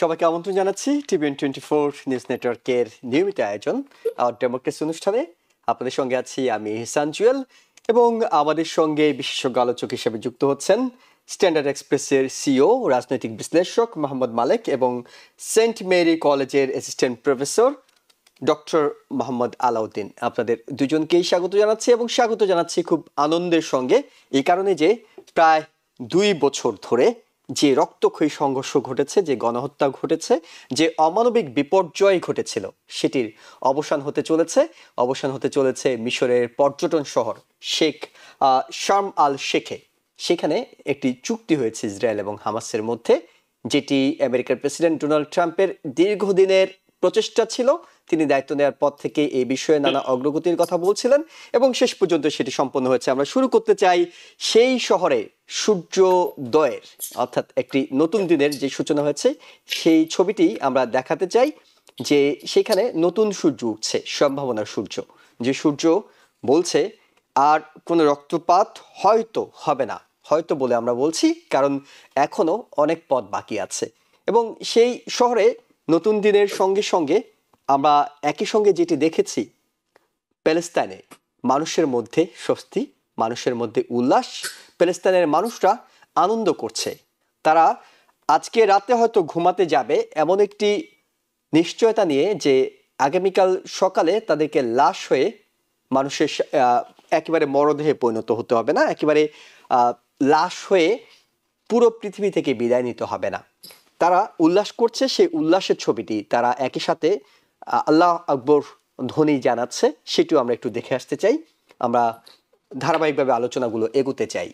সবাইকে আমন্ত্রণ জানাচ্ছি TVN24 নিউজ নেটওয়ার্কের নিয়মিত আয়োজন আওয়ার ডেমোক্রেসি অনুষ্ঠানে। আপনাদের সঙ্গে আছি আমি ইহসান জুয়েল এবং আমাদের সঙ্গে বিশেষজ্ঞ আলোচক হিসেবে যুক্ত হচ্ছেন স্ট্যান্ডার্ড এক্সপ্রেসের সিও রাজনৈতিক বিশ্লেষক মোহাম্মদ মালেক এবং সেন্ট মেরি কলেজের assistant professor doctor Mohammad Alauddin. আপনাদের দুজনকেই স্বাগত জানাচ্ছি এবং স্বাগত জানাচ্ছি খুব আনন্দের সঙ্গে, এই কারণে যে প্রায় 2 বছর ধরে যে রক্তক্ষয়ী সংঘর্ষ ঘটেছে, যে গণহত্যা ঘটেছে, যে অমানবিক বিপর্যয় ঘটেছিল, সেটির অবসান হতে চলেছে মিশরের পর্যটন শহর শেখ শার্ম আল শেখে। সেখানে একটি চুক্তি হয়েছে ইসরায়েল এবং হামাসের মধ্যে, যেটি আমেরিকার প্রেসিডেন্ট ডোনাল্ড ট্রাম্পের দীর্ঘদিনের প্রচেষ্টা ছিল। তিনি দায়িত্ব নেওয়ার পর থেকে এই বিষয়ে নানা অগ্রগতির কথা বলছিলেন এবং শেষ পর্যন্ত সেটি সম্পন্ন হয়েছে। আমরা শুরু করতে চাই সেই শহরে সূর্যোদয়ের, অর্থাৎ একটি নতুন দিনের যে সূচনা হয়েছে সেই ছবিটি আমরা দেখাতে চাই, যে সেখানে নতুন সূর্য উঠছে, সম্ভাবনার সূর্য, যে সূর্য বলছে আর কোনো রক্তপাত হয়তো হবে না। হয়তো বলে আমরা বলছি কারণ এখনো অনেক পথ বাকি আছে। এবং সেই শহরে নতুন দিনের সঙ্গে সঙ্গে আমরা একই সঙ্গে যেটি দেখেছি, প্যালেস্তাইনে মানুষের মধ্যে স্বস্তি, মানুষের মধ্যে উল্লাস। প্যালেস্তাইনের মানুষরা আনন্দ করছে। তারা আজকে রাতে হয়তো ঘুমাতে যাবে এমন একটি নিশ্চয়তা নিয়ে যে আগামীকাল সকালে তাদেরকে লাশ হয়ে মানুষের একেবারে মরদেহে পরিণত হতে হবে না, একেবারে লাশ হয়ে পুরো পৃথিবী থেকে বিদায় নিতে হবে না। তারা উল্লাস করছে, সেই উল্লাসের ছবিটি তারা একই সাথে আল্লাহ আকবর ধ্বনি জানাচ্ছে, সেটিও আমরা একটু দেখে আসতে চাই। আমরা ধারাবাহিকভাবে আলোচনাগুলো এগোতে চাই।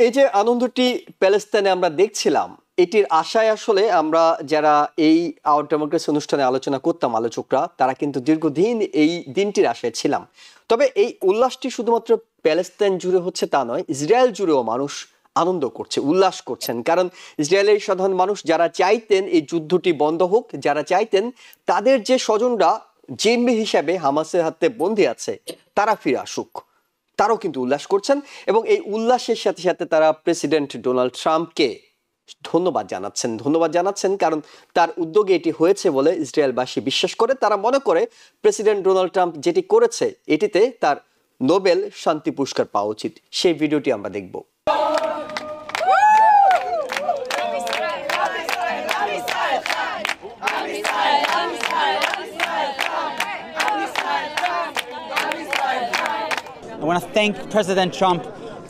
এই যে আনন্দটি প্যালেস্তাইনে আমরা দেখছিলাম, এটির আশায় আসলে আমরা যারা এই আওয়ার ডেমোক্রেসি অনুষ্ঠানে আলোচনা করতাম, আলোচকরা, তারা কিন্তু দীর্ঘদিন এই দিনটির আশায় ছিলাম। তবে এই উল্লাসটি শুধুমাত্র প্যালেস্তাইন জুড়ে হচ্ছে তা নয়, ইসরায়েল জুড়েও মানুষ আনন্দ করছে, উল্লাস করছেন। কারণ ইসরায়েলের সাধারণ মানুষ যারা চাইতেন এই যুদ্ধটি বন্ধ হোক, যারা চাইতেন তাদের যে স্বজনরা জিম্মি হিসাবে হামাসের হাতে বন্দী আছে তারা ফিরে আসুক, তারাও কিন্তু উল্লাস করছেন। এবং এই উল্লাসের সাথে সাথে তারা প্রেসিডেন্ট ডোনাল্ড ট্রাম্পকে ধন্যবাদ জানাচ্ছেন, কারণ তার উদ্যোগে এটি হয়েছে বলে ইসরায়েলবাসী বিশ্বাস করে। তারা মনে করে প্রেসিডেন্ট ডোনাল্ড ট্রাম্প যেটি করেছে এটিতে তার নোবেল শান্তি পুরস্কার পাওয়া উচিত। সেই ভিডিওটি আমরা দেখব। I want to thank President Trump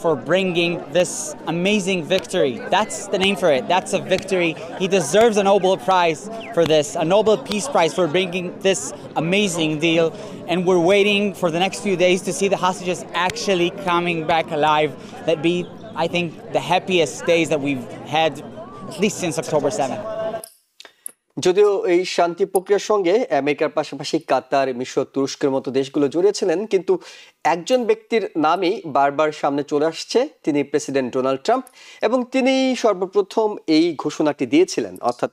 for bringing this amazing victory. That's the name for it. That's a victory. He deserves a Nobel Prize for this, a Nobel Peace Prize for bringing this amazing deal. And we're waiting for the next few days to see the hostages actually coming back alive. That'd be, I think, the happiest days that we've had, at least since October 7th. যদিও এই শান্তি প্রক্রিয়ার সঙ্গে আমেরিকার পাশাপাশি কাতার, মিশর, তুরস্কের মতো দেশগুলো জড়িয়েছিলেন, কিন্তু একজন ব্যক্তির নামই বারবার সামনে চলে আসছে, তিনি প্রেসিডেন্ট ডোনাল্ড ট্রাম্প। এবং তিনি সর্বপ্রথম এই ঘোষণাটি দিয়েছিলেন, অর্থাৎ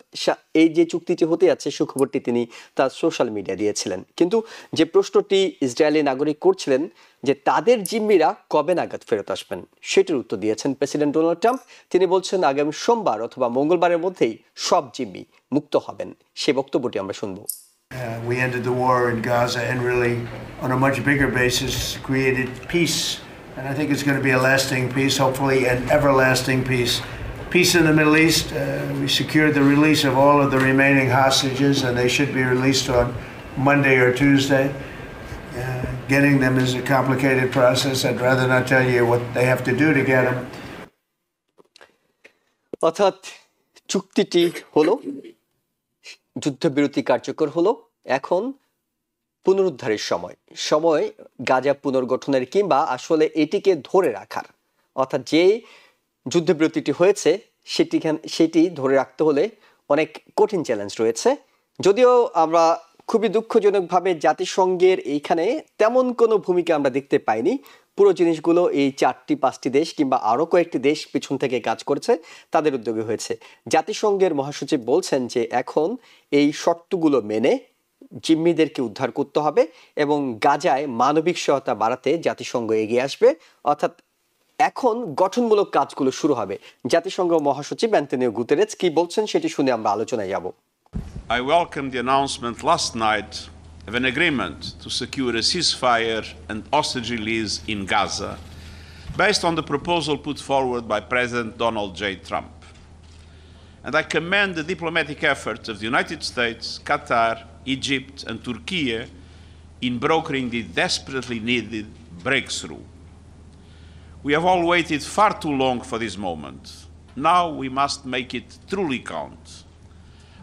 এই যে চুক্তিটি হতে যাচ্ছে সুখবরটি তিনি তার সোশ্যাল মিডিয়া দিয়েছিলেন। কিন্তু যে প্রশ্নটি ইসরায়েলি নাগরিক করছিলেন যে তাদের জিম্মিরা কবে নাগাদ ফেরত আসবেন, সেটির উত্তর দিয়েছেন প্রেসিডেন্ট ডোনাল্ড ট্রাম্প। তিনি বলছেন আগামী সোমবার অথবা মঙ্গলবারের মধ্যেই সব জিম্মি মুক্ত হবেন। সেই বক্তব্যটি আমরা শুনবো। We ended the war in Gaza and really, on a much bigger basis, created peace. And I think it's going to be a lasting peace, hopefully an everlasting peace. Peace in the Middle East. We secured the release of all of the remaining hostages, and they should be released on Monday or Tuesday. Getting them is a complicated process. I'd rather not tell you what they have to do to get them. অর্থাৎ চুক্তিটি হলো, যুদ্ধবিরতি কার্যকর হলো, এখন পুনরুদ্ধারের সময় গাজা পুনর্গঠনের কিংবা আসলে এটিকে ধরে রাখার, অর্থাৎ যে যুদ্ধবিরতিটি হয়েছে সেটি ধরে রাখতে হলে অনেক কঠিন চ্যালেঞ্জ রয়েছে। যদিও আমরা খুবই দুঃখজনকভাবে জাতিসংঘের এইখানে তেমন কোনো ভূমিকা আমরা দেখতে পাইনি। পুরো জিনিসগুলো এই 4-5টি দেশ কিংবা আরো কয়েকটি দেশ পিছন থেকে কাজ করেছে, তাদের উদ্যোগে হয়েছে। জাতিসংঘের মহাসচিব বলছেন যে এখন এই শর্তগুলো মেনে জিম্মিদেরকে উদ্ধার করতে হবে এবং গাজায় মানবিক সহায়তা বাড়াতে জাতিসংঘ এগিয়ে আসবে, অর্থাৎ এখন গঠনমূলক কাজগুলো শুরু হবে। জাতিসংঘ মহাসচিব অ্যান্টোনিও গুতেরেস কি বলছেন সেটি শুনে আমরা আলোচনায় যাব। I welcome the announcement last night of an agreement to secure a ceasefire and hostage release in Gaza based on the proposal put forward by President Donald J. Trump. And I commend the diplomatic efforts of the United States, Qatar, Egypt, and Turkey in brokering the desperately needed breakthrough. We have all waited far too long for this moment. Now we must make it truly count.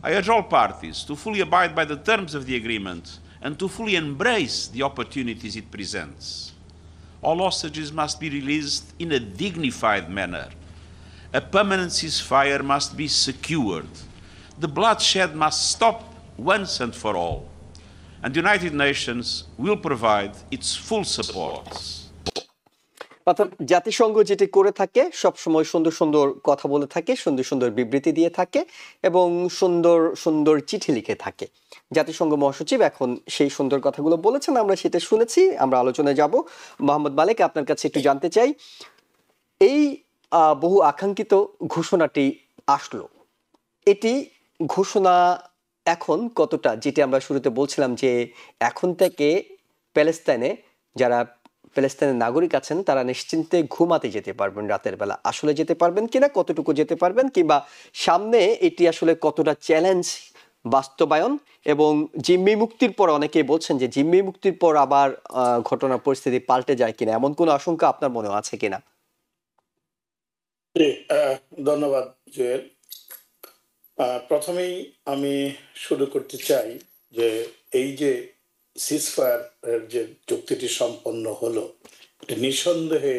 I urge all parties to fully abide by the terms of the agreement and to fully embrace the opportunities it presents. All hostages must be released in a dignified manner. A permanent ceasefire must be secured. The bloodshed must stop once and for all. And the United Nations will provide its full support. অর্থাৎ জাতিসংঘ যেটি করে থাকে সবসময় সুন্দর সুন্দর কথা বলে থাকে, সুন্দর সুন্দর বিবৃতি দিয়ে থাকে এবং সুন্দর সুন্দর চিঠি লিখে থাকে। জাতিসংঘ মহাসচিব এখন সেই সুন্দর কথাগুলো বলেছেন, আমরা সেটা শুনেছি। আমরা আলোচনায় যাব। মোহাম্মদ মালেক, আপনার কাছে একটু জানতে চাই, এই বহু আকাঙ্ক্ষিত ঘোষণাটি আসলো, এটি ঘোষণা এখন কতটা, যেটি আমরা শুরুতে বলছিলাম যে এখন থেকে প্যালেস্তাইনে যারা প্যালেস্তাইনের নাগরিক আছেন তারা নিশ্চিন্তে ঘুমাতে যেতে পারবেন রাতের বেলা, আসলে যেতে পারবেন কিনা, কতটুকু যেতে পারবেন, কিংবা সামনে এটি আসলে কতটা চ্যালেঞ্জ বাস্তবায়ন, এবং জিম্মি মুক্তির পর অনেকেই বলছেন যে জিম্মি মুক্তির পর আবার ঘটনার পরিস্থিতি পাল্টে যায় কিনা, এমন কোনো আশঙ্কা আপনার মনে আছে কিনা? ধন্যবাদ জুয়েল। প্রথমেই আমি শুরু করতে চাই যে এই যে সিজফায়ারের যে চুক্তিটি সম্পন্ন হলো, এটি নিঃসন্দেহে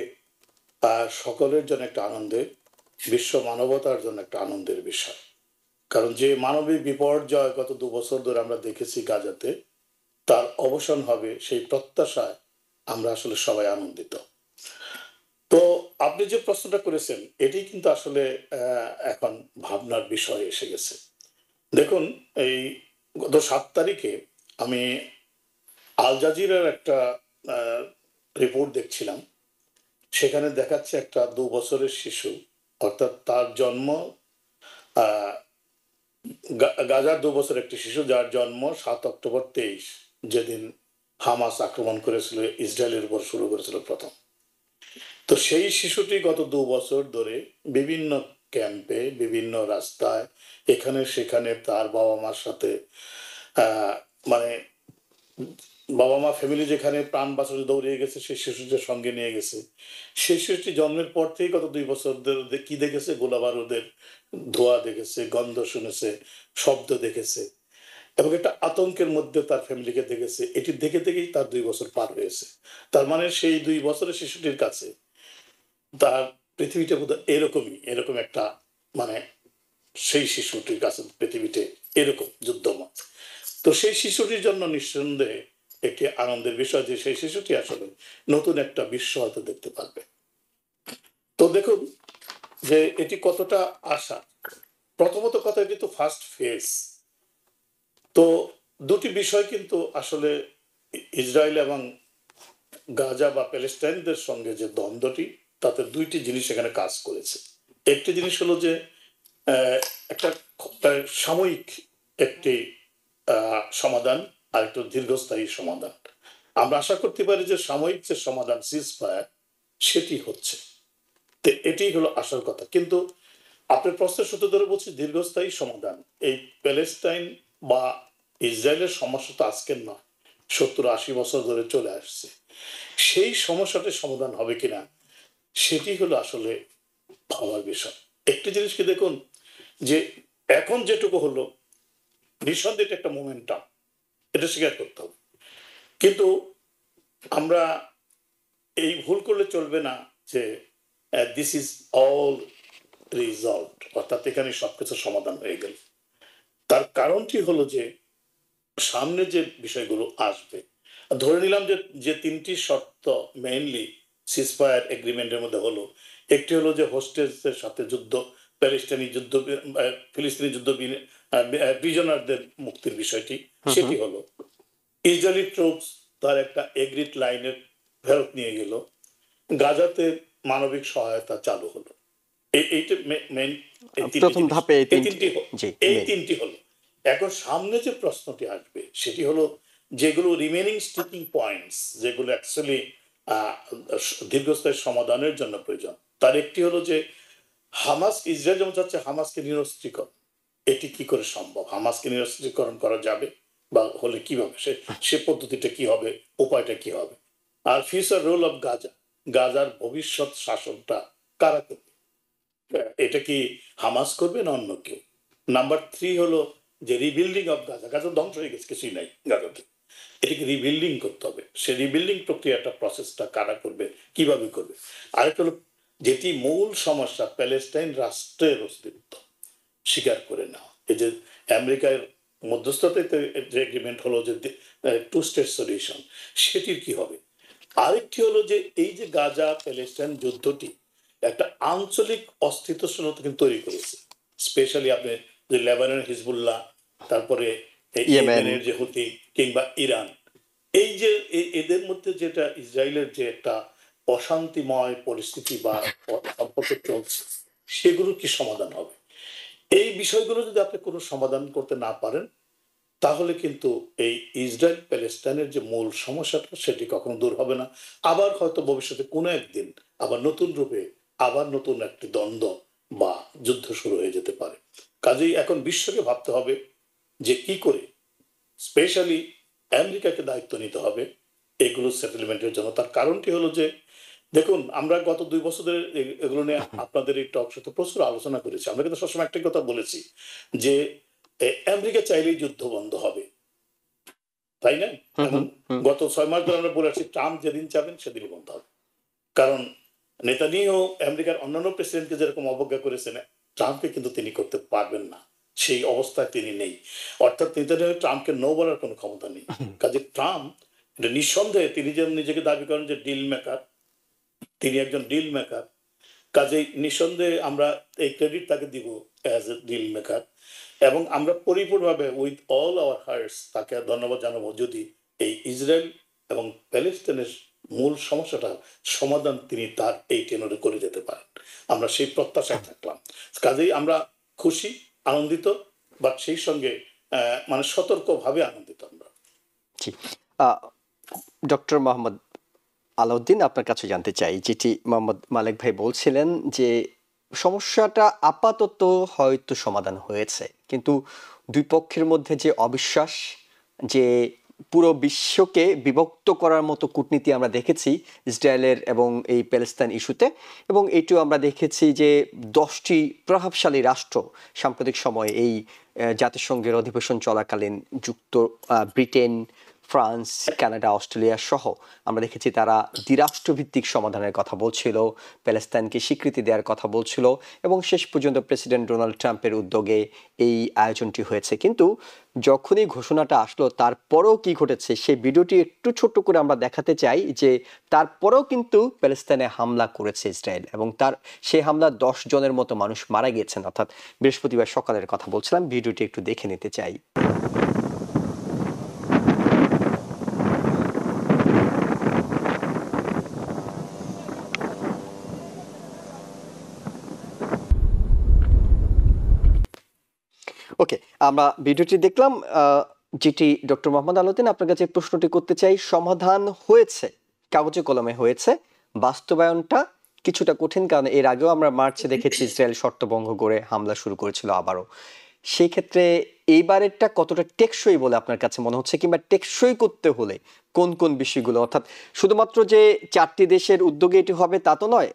সকলের জন্য একটা আনন্দের, বিশ্ব মানবতার জন্য একটা আনন্দের বিষয়। কারণ যে মানবিক বিপর্যয় গত 2 বছর ধরে আমরা দেখেছি গাজাতে, তার অবসান হবে সেই প্রত্যাশায় আমরা আসলে সবাই আনন্দিত। তো আপনি যে প্রশ্নটা করেছেন এটি কিন্তু আসলে এখন ভাবনার বিষয় এসে গেছে। দেখুন, এই গত 7 তারিখে আমি আল জাজিরার একটা রিপোর্ট দেখছিলাম। সেখানে দেখাচ্ছে একটা 2 বছরের শিশু, অর্থাৎ তার জন্ম গাজার 2 বছর একটি শিশু, যার জন্ম 7 অক্টোবর 23, যেদিন হামাস আক্রমণ করেছিল, ইসরায়েলের উপর শুরু করেছিল প্রথম। তো সেই শিশুটি গত 2 বছর ধরে বিভিন্ন ক্যাম্পে, বিভিন্ন রাস্তায়, এখানে সেখানে তার বাবা মার সাথে, মানে বাবা মা ফ্যামিলি যেখানে প্রাণ বাঁচাতে দৌড়িয়ে গেছে সেই শিশুটির সঙ্গে নিয়ে গেছে। সেই শিশুটি জন্মের পর থেকেই গত 2 বছর ধরে কি দেখেছে? গোলা বারুদের ধোঁয়া দেখেছে, গন্ধ শুনেছে, শব্দ দেখেছে এবং একটা আতঙ্কের মধ্যে তার ফ্যামিলিকে দেখেছে। এটি দেখে দেখেই তার 2 বছর পার হয়েছে। তার মানে সেই 2 বছরের শিশুটির কাছে তার পৃথিবীটা বোধহয় এরকম একটা, মানে সেই শিশুটির কাছে পৃথিবীতে এরকম যুদ্ধমত। তো সেই শিশুটির জন্য নিঃসন্দেহে একটি আনন্দের বিষয় যে সেই শিশুটি আসলে নতুন একটা বিশ্ব হয়তো দেখতে পারবে। তো দেখুন যে এটি কতটা আশা। প্রথমত কথা, এটি তো ফার্স্ট ফেজ। তো দুটি বিষয় কিন্তু আসলে ইসরায়েল এবং গাজা বা প্যালেস্টাইনদের সঙ্গে যে দ্বন্দ্বটি, তাতে 2টি জিনিস এখানে কাজ করেছে। একটি জিনিস হলো যে একটা সাময়িক একটি সমাধান আর একটু দীর্ঘস্থায়ী সমাধান। আমরা আশা করতে পারি যে সাময়িক যে সমাধান সিজফায়ার সেটি হচ্ছে, তো এটি হলো আসার কথা। কিন্তু আপনার প্রশ্নের সূত্র ধরে বলছি, দীর্ঘস্থায়ী সমাধান, এই প্যালেস্টাইন বা ইসরায়েলের সমস্যা তো আজকের নয়, 70-80 বছর ধরে চলে আসছে। সেই সমস্যাটির সমাধান হবে কিনা সেটি হলো আসলে ভাবার বিষয়। একটি জিনিসকে দেখুন যে এখন যেটুকু হলো, নিঃসন্দেহে একটা মোমেন্টাম, এটা স্বীকার করতে হবে। কিন্তু আমরা এই ভুল করলে চলবে না যে দিস ইজ অল রিজলভড, অর্থাৎ এখানে সবকিছু সমাধান হয়ে গেল। তার কারণটি হলো যে সামনে যে বিষয়গুলো আসবে, ধরে নিলাম যে যে তিনটি শর্ত মেইনলি সিজফায়ার এগ্রিমেন্টের মধ্যে হলো, একটি হলো যে হোস্টেজদের সাথে যুদ্ধ, প্যালেস্টাইনি যুদ্ধ, ফিলিস্তিনি যুদ্ধ প্রিজনারদের মুক্তির বিষয়টি, সেটি হলো ইসরায়েলি ট্রুপস তার একটা এগ্রিড লাইনের ফেরত নিয়ে গেল, গাজাতে মানবিক সহায়তা চালু হলো। এইটা মেইন, প্রথম ধাপে এই এই তিনটি হলো। এখন সামনে যে প্রশ্নটি আসবে সেটি হলো যেগুলো রিমেনিং স্টিকিং পয়েন্টস, যেগুলো অ্যাকচুয়ালি দীর্ঘস্থায়ী সমাধানের জন্য প্রয়োজন, তার একটি হলো যে হামাস, ইসরায়েল যেমন চাচ্ছে হামাসকে নিরস্ত্রীকরণ, এটি কি করে সম্ভব? হামাসকে নিরস্ত্রীকরণ করা যাবে বা হলে কিভাবে, সে পদ্ধতিটা কি হবে, উপায়টা কি হবে? আর ফিউচার রোল অফ গাজা, গাজার ভবিষ্যৎ শাসনটা কারা করবে? এটা কি হামাস করবে না অন্য কেউ? নাম্বার 3 হলো যে রিবিল্ডিং অফ গাজা, গাজা ধ্বংস হয়ে গেছে, কিছুই নাই গাজাতে, এটাকে রিবিল্ডিং করতে হবে। সে রিবিল্ডিং প্রক্রিয়াটা, প্রসেসটা কারা করবে, কিভাবে করবে? আরেকটা হলো যেটি মূল সমস্যা, প্যালেস্টাইন রাষ্ট্রের অস্তিত্ব স্বীকার করে নেওয়া। এই যে আমেরিকার মধ্যস্থতায় যে এগ্রিমেন্ট হলো যে 2 স্টেট সলিউশন, সেটির কি হবে? আরেকটি হলো যে এই যে গাজা প্যালেস্টাইন যুদ্ধটি একটা আঞ্চলিক অস্থিতিশীলতা কিন্তু তৈরি করেছে, স্পেশালি আপনি যে লেবানন হিজবুল্লাহ, তারপরে ইয়েমেনের যে হুতি কিংবা ইরান, এই যে এদের মধ্যে যেটা ইসরায়েলের যে একটা অশান্তিময় পরিস্থিতি বা সম্পর্ক চলছে, সেগুলো কি সমাধান হবে? এই বিষয়গুলো যদি আপনি কোনো সমাধান করতে না পারেন, তাহলে কিন্তু এই ইসরায়েল প্যালেস্টাইনের যে মূল সমস্যাটা সেটি কখনো দূর হবে না। আবার হয়তো ভবিষ্যতে কোনো একদিন আবার নতুন রূপে আবার নতুন একটি দ্বন্দ্ব বা যুদ্ধ শুরু হয়ে যেতে পারে। কাজেই এখন বিশ্বকে ভাবতে হবে যে কি করে, স্পেশালি আমেরিকাকে দায়িত্ব নিতে হবে এগুলো সেটেলমেন্টের জন্য। তার কারণটি হলো যে দেখুন, আমরা গত 2 বছরের এগুলো নিয়ে আপনাদের এই টক শোতে প্রচুর আলোচনা করেছি। আমরা কিন্তু সবসময় একটা কথা বলেছি যে আমেরিকা চাইলেই যুদ্ধ বন্ধ হবে, তাই না? এবং গত 6 মাস ধরে আমরা বলে আসছি ট্রাম্প যেদিন চাবেন সেদিনই বন্ধ হবে। কারণ নেতানিয়াহু আমেরিকার অন্যান্য প্রেসিডেন্টকে যেরকম অবজ্ঞা করেছেন, ট্রাম্পকে কিন্তু তিনি করতে পারবেন না, সেই অবস্থায় তিনি নেই। অর্থাৎ নেতানিয়াহু ট্রাম্পকে নো বলার কোনো ক্ষমতা নেই। কাজে ট্রাম্প এটা নিঃসন্দেহে, তিনি যেমন নিজেকে দাবি করেন যে ডিল মেকার, তিনি একজন ডিল মেকার, কাজেই নিঃসন্দেহে আমরা এই ক্রেডিট তাকে দিব অ্যাজ এ ডিল মেকার, এবং আমরা পরিপূর্ণভাবে উইথ অল আওয়ার হার্টস তাকে ধন্যবাদ জানাবো যদি এই ইসরায়েল এবং প্যালেস্টাইনের মূল সমস্যাটা সমাধান তিনি তার এই টেনরে করে যেতে পারেন। আমরা সেই প্রত্যাশায় থাকলাম। কাজেই আমরা খুশি, আনন্দিত, বাট সেই সঙ্গে মানে সতর্কভাবে আনন্দিত আমরা। জি, ডক্টর মোহাম্মদ আলাউদ্দিন, আপনার কাছে জানতে চাই, যেটি মোহাম্মদ মালেক ভাই বলছিলেন যে সমস্যাটা আপাতত হয়তো সমাধান হয়েছে, কিন্তু দুই পক্ষের মধ্যে যে অবিশ্বাস, যে পুরো বিশ্বকে বিভক্ত করার মতো কূটনীতি আমরা দেখেছি ইসরায়েলের এবং এই প্যালেস্তাইন ইস্যুতে, এবং এটিও আমরা দেখেছি যে 10টি প্রভাবশালী রাষ্ট্র সাম্প্রতিক সময়ে এই জাতিসংঘের অধিবেশন চলাকালীন ব্রিটেন, ফ্রান্স, কানাডা, অস্ট্রেলিয়া সহ আমরা দেখেছি তারা দ্বিরাষ্ট্রভিত্তিক সমাধানের কথা বলছিল, প্যালেস্তাইনকে স্বীকৃতি দেওয়ার কথা বলছিল, এবং শেষ পর্যন্ত প্রেসিডেন্ট ডোনাল্ড ট্রাম্পের উদ্যোগে এই আয়োজনটি হয়েছে। কিন্তু যখনই ঘোষণাটা আসলো তারপরেও কি ঘটেছে সেই ভিডিওটি একটু ছোট্ট করে আমরা দেখাতে চাই, যে তারপরেও কিন্তু প্যালেস্তাইনে হামলা করেছে ইসরায়েল, এবং সেই হামলা 10 জনের মতো মানুষ মারা গিয়েছেন, অর্থাৎ বৃহস্পতিবার সকালের কথা বলছিলাম। ভিডিওটি একটু দেখে নিতে চাই। ওকে, আমরা ভিডিওটি দেখলাম, যেটি ডক্টর মোহাম্মদ আলাউদ্দিন, আপনার কাছে প্রশ্নটি করতে চাই, সমাধান হয়েছে, কাগজে কলমে হয়েছে, বাস্তবায়নটা কিছুটা কঠিন, কারণ এর আগেও আমরা মার্চে দেখেছি ইসরায়েল শর্তভঙ্গ করে হামলা শুরু করেছিল আবারও। সেই ক্ষেত্রে এইবারেরটা কতটা টেকসই বলে আপনার কাছে মনে হচ্ছে, কিংবা টেকসই করতে হলে কোন কোন বিষয়গুলো, অর্থাৎ শুধুমাত্র যে 4টি দেশের উদ্যোগে এটি হবে তা তো নয়।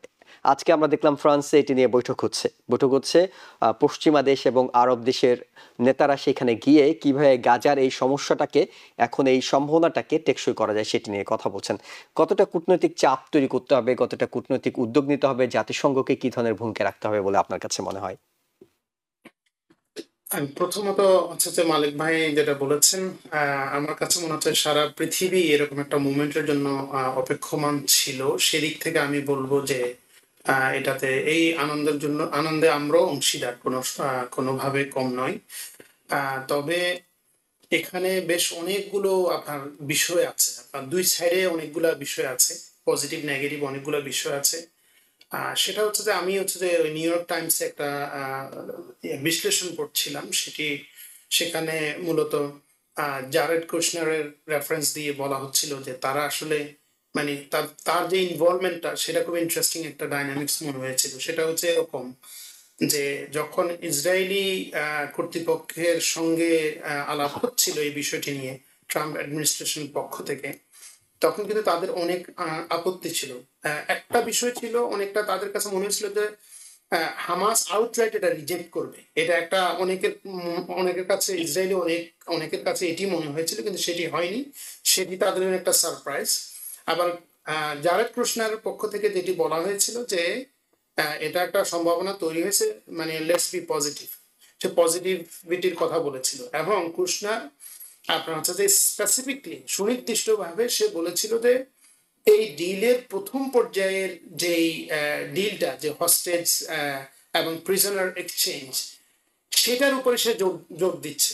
আজকে আমরা দেখলাম ফ্রান্সে এটি নিয়ে বৈঠক হচ্ছে পশ্চিমা দেশ এবং আরব দেশের নেতারা সেখানে গিয়ে কিভাবে গাজার এই সমস্যাটাকে, এখন এই সম্ভাবনাটাকে টেকসই করা যায় সেটি নিয়ে কথা বলছেন। কতটা কূটনৈতিক চাপ তৈরি করতে হবে, কতটা কূটনৈতিক উদ্যোগ নিতে হবে, জাতিসংঘকে কি ধরনের ভূমিকা রাখতে হবে বলে আপনার কাছে মনে হয়? প্রথমত হচ্ছে যে মালিক ভাই যেটা বলেছেন, আমার কাছে মনে হচ্ছে সারা পৃথিবী এরকম একটা মুভমেন্টের জন্য অপেক্ষমান ছিল। সেদিক থেকে আমি বলবো যে এটাতে এই আনন্দের জন্য আনন্দে আমরাও অংশীদার, কোনোভাবে কম নয়। তবে এখানে বেশ অনেকগুলো আপনার বিষয় আছে, আপনার দুই সাইডে অনেকগুলা বিষয় আছে, পজিটিভ নেগেটিভ অনেকগুলো বিষয় আছে। সেটা হচ্ছে যে আমি হচ্ছে যে ওই নিউ ইয়র্ক টাইমসে একটা বিশ্লেষণ পড়ছিলাম, সেখানে মূলত জারেড কুশনারের রেফারেন্স দিয়ে বলা হচ্ছিল যে তারা আসলে মানে তার যে ইনভলভমেন্টটা সেটা খুব ইন্টারেস্টিং একটা ডাইনামিক্স মনে হয়েছিল। সেটা হচ্ছে এরকম যে যখন ইসরায়েলি কর্তৃপক্ষের সঙ্গে আলাপ হচ্ছিল এই বিষয়টি নিয়ে ট্রাম্প অ্যাডমিনিস্ট্রেশন পক্ষ থেকে, তখন কিন্তু তাদের অনেক আপত্তি ছিল। একটা বিষয় ছিল, অনেকটা তাদের কাছে মনে হয়েছিল যে হামাস আউটরাইট এটা রিজেক্ট করবে। এটা একটা অনেকের কাছে ইসরায়েলি অনেকের কাছে এটি মনে হয়েছিল, কিন্তু সেটি হয়নি। সেটি তাদের জন্য একটা সারপ্রাইজ। আবার জারেড কুশনারের পক্ষ থেকে যেটি বলা হয়েছিল যে এটা একটা সম্ভাবনা তৈরি হয়েছে, মানে লেটস বি পজিটিভ, সে পজিটিভিটির কথা বলেছিল। এবং কুশনার আপনার হচ্ছে যে স্পেসিফিকলি সুনির্দিষ্টভাবে সে বলেছিল যে এই ডিলের প্রথম পর্যায়ের যেই ডিলটা, যে হস্টেজ এবং প্রিজনার এক্সচেঞ্জ, সেটার উপরে সে জোর দিচ্ছে।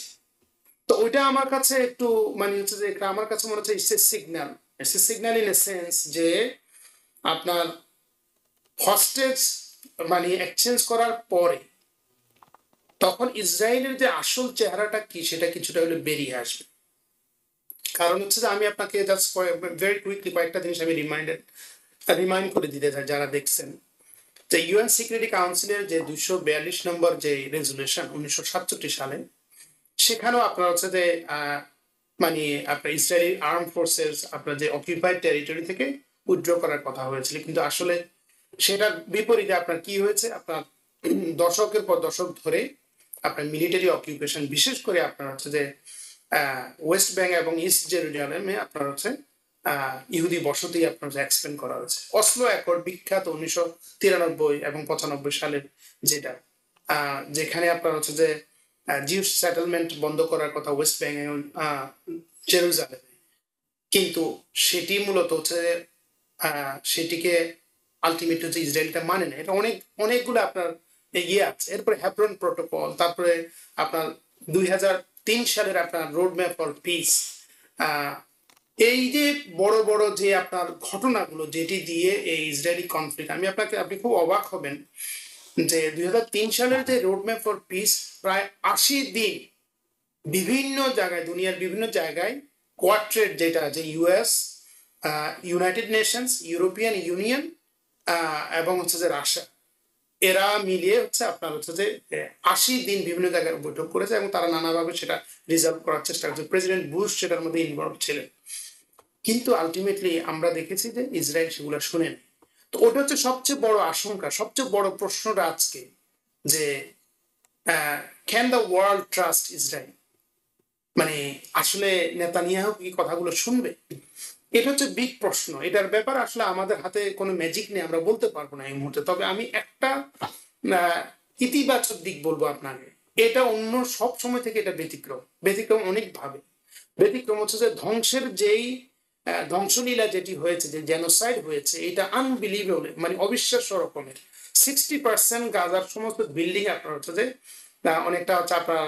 তো ওইটা আমার কাছে একটু মানে হচ্ছে যে আমার কাছে মনে হচ্ছে সিগন্যাল ইন এ সেন্স যে আপনার হস্টেজ মানে এক্সচেঞ্জ করার পরে তখন ইসরায়েলের যে আসল চেহারাটা কি সেটা কিছুটা হলে বেরিয়ে আসবে। কারণ হচ্ছে যে আমি আপনাকে জাস্ট ভেরি কুইকলি কয়েকটা জিনিস আমি রিমাইন্ড করে দিতে চাই যারা দেখছেন, যে ইউএন সিকিউরিটি কাউন্সিলের যে 242 নম্বর যে রেজুলেশন 1967 সালে, সেখানেও আপনার হচ্ছে যে মানে আপনার ইসরায়েলি আর্ম ফোর্সেস আপনার যে অকিউপাইড টেরিটরি থেকে উইথড্র করার কথা হয়েছিল, কিন্তু আসলে সেটার বিপরীতে আপনার কি হয়েছে, আপনার দশকের পর দশক ধরে আপনার মিলিটারি অকিউপেশন, বিশেষ করে আপনার হচ্ছে যে ওয়েস্ট ব্যাংক এবং ইস্ট জেরুজালেমে আপনার হচ্ছে ইহুদি বসতি আপনার এক্সপেন্ড করা হয়েছে। অসলো অ্যাকর্ড বিখ্যাত 1993 এবং 95 সালের, যেটা যেখানে আপনার হচ্ছে যে জিউস সেটেলমেন্ট বন্ধ করার কথা ওয়েস্ট ব্যাংক এবং জেরুজালেমে, কিন্তু সেটি মূলত হচ্ছে সেটিকে আলটিমেট হচ্ছে ইসরায়েলটা মানে না। এটা অনেকগুলো আপনার ইয়ে আছে। এরপরে হ্যাব্রন প্রোটোকল, তারপরে আপনার 2003 সালের আপনার রোড ম্যাপ ফর পিস। এই যে বড় বড় যে আপনার ঘটনাগুলো যেটি দিয়ে এই ইসরায়েলি কনফ্লিক্ট, আপনি খুব অবাক হবেন যে 2003 সালের যে রোড ম্যাপ ফর পিস প্রায় 80 দিন বিভিন্ন জায়গায়, দুনিয়ার বিভিন্ন জায়গায় কোয়ার্ট্রেট, যেটা যে US, United Nations, European union এবং হচ্ছে যে রাশিয়া, এরা মিলিয়ে হচ্ছে আপনার হচ্ছে যে 80 দিন বিভিন্ন জায়গায় বৈঠক করেছে এবং তারা নানাভাবে সেটা রিজলভ করার চেষ্টা করছে। প্রেসিডেন্ট বুশ সেটার মধ্যে ইনভলভ ছিলেন, কিন্তু আলটিমেটলি আমরা দেখেছি যে ইসরায়েল সেগুলো শুনেন। তো ওটা হচ্ছে সবচেয়ে বড় আশঙ্কা, সবচেয়ে বড় প্রশ্নটা আজকে, যে can the world trust Israel? মানে আসলে নেতানিয়াহু কি কথাগুলো শুনবে? এটা হচ্ছে বিগ প্রশ্ন। এটার ব্যাপারে আসলে আমাদের হাতে কোনো ম্যাজিক নেই, আমরা বলতে পারবো না এই মুহূর্তে। তবে আমি একটা ইতিবাচক দিক বলবো আপনাকে, এটা অন্য সব সময় থেকে এটা ব্যতিক্রম অনেকভাবে। ব্যতিক্রম হচ্ছে যে ধ্বংসের যেই ধ্বংসলীলা যেটি হয়েছে, যে জেনোসাইড হয়েছে, এটা আনবিলিভেবল, মানে অবিশ্বাস্য রকমের। 60% গাজার সমস্ত বিল্ডিং আপনার হচ্ছে যে অনেকটা হচ্ছে আপনার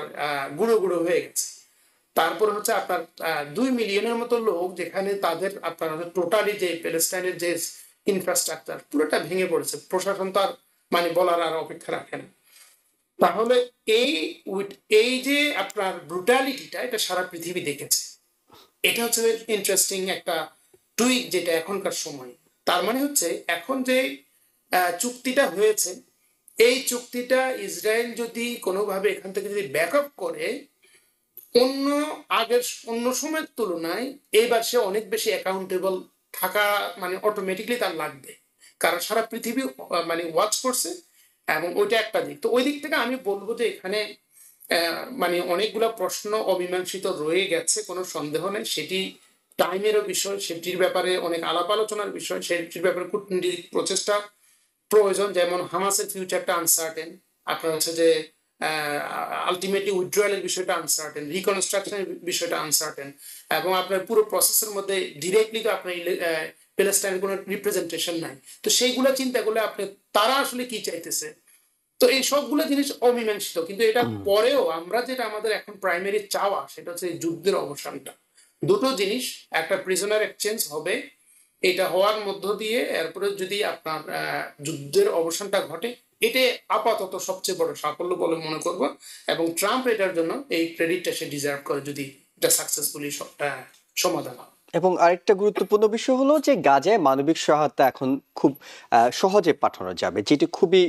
গুঁড়ো গুঁড়ো হয়ে গেছে। তারপরে হচ্ছে আপনার 2 মিলিয়নের মতো লোক, যেখানে তাদের আপনার টোটালি যে প্যালেস্টাইনের যে ইনফ্রাস্ট্রাকচার পুরোটা ভেঙে পড়েছে। প্রশাসন তো আর মানে বলার আর অপেক্ষা রাখে না। তাহলে এই যে আপনার ব্রুটালিটিটা, এটা সারা পৃথিবী দেখেছে। এটা হচ্ছে ইন্টারেস্টিং একটা টুইক যেটা এখনকার সময়। তার মানে হচ্ছে এখন যে চুক্তিটা হয়েছে, এই চুক্তিটা ইসরায়েল যদি কোনোভাবে এখান থেকে যদি ব্যাক আপ করে, অন্য সময়ের তুলনায় এইবার সে অনেক বেশি অ্যাকাউন্টেবল থাকা মানে অটোমেটিকলি তার লাগবে, কারণ সারা পৃথিবী মানে ওয়াচ করছে। এবং ওইটা একটা দিক। তো ওই দিক থেকে আমি বলবো যে এখানে মানে অনেকগুলো প্রশ্ন অমীমাংসিত রয়ে গেছে, কোনো সন্দেহ নেই। সেটি টাইমেরও বিষয়, সেটির ব্যাপারে অনেক আলাপ আলোচনার বিষয়, সেটির ব্যাপারে কূটনৈতিক প্রচেষ্টা প্রয়োজন। যেমন হামাসের ফিউচারটা আনসার্টেন, আপনার হচ্ছে যে আলটিমেটলি উইথড্রয়ালের বিষয়টা আনসার্টেন, রিকনস্ট্রাকশনের বিষয়টা আনসার্টেন, এবং আপনার পুরো প্রসেসের মধ্যে ডিরেক্টলি তো আপনার প্যালেস্টাইনের কোনো রিপ্রেজেন্টেশন নাই। তো সেইগুলো চিন্তা করলে আপনি তারা আসলে কি চাইতেছে, তো এই সবগুলো জিনিস অমীমাংসিত। কিন্তু এটা পরেও আমরা যেটা আমাদের এখন প্রাইমারি চাওয়া সেটা হচ্ছে যুদ্ধের অবসানটা। দুটো জিনিস, একটা প্রিজনার এক্সচেঞ্জ হবে, এটা হওয়ার মধ্য দিয়ে এরপরে যদি আপনার যুদ্ধের অবসানটা ঘটে, এটা আপাতত সবচেয়ে বড় সাফল্য বলে মনে করব, এবং ট্রাম্প এটার জন্য এই ক্রেডিটটা সে ডিজার্ভ করে যদি এটা সাকসেসফুলি সমাধান হয়। এবং আরেকটা গুরুত্বপূর্ণ বিষয় হলো যে গাজায় মানবিক সহায়তা এখন খুব সহজে পাঠানো যাবে, যেটি খুবই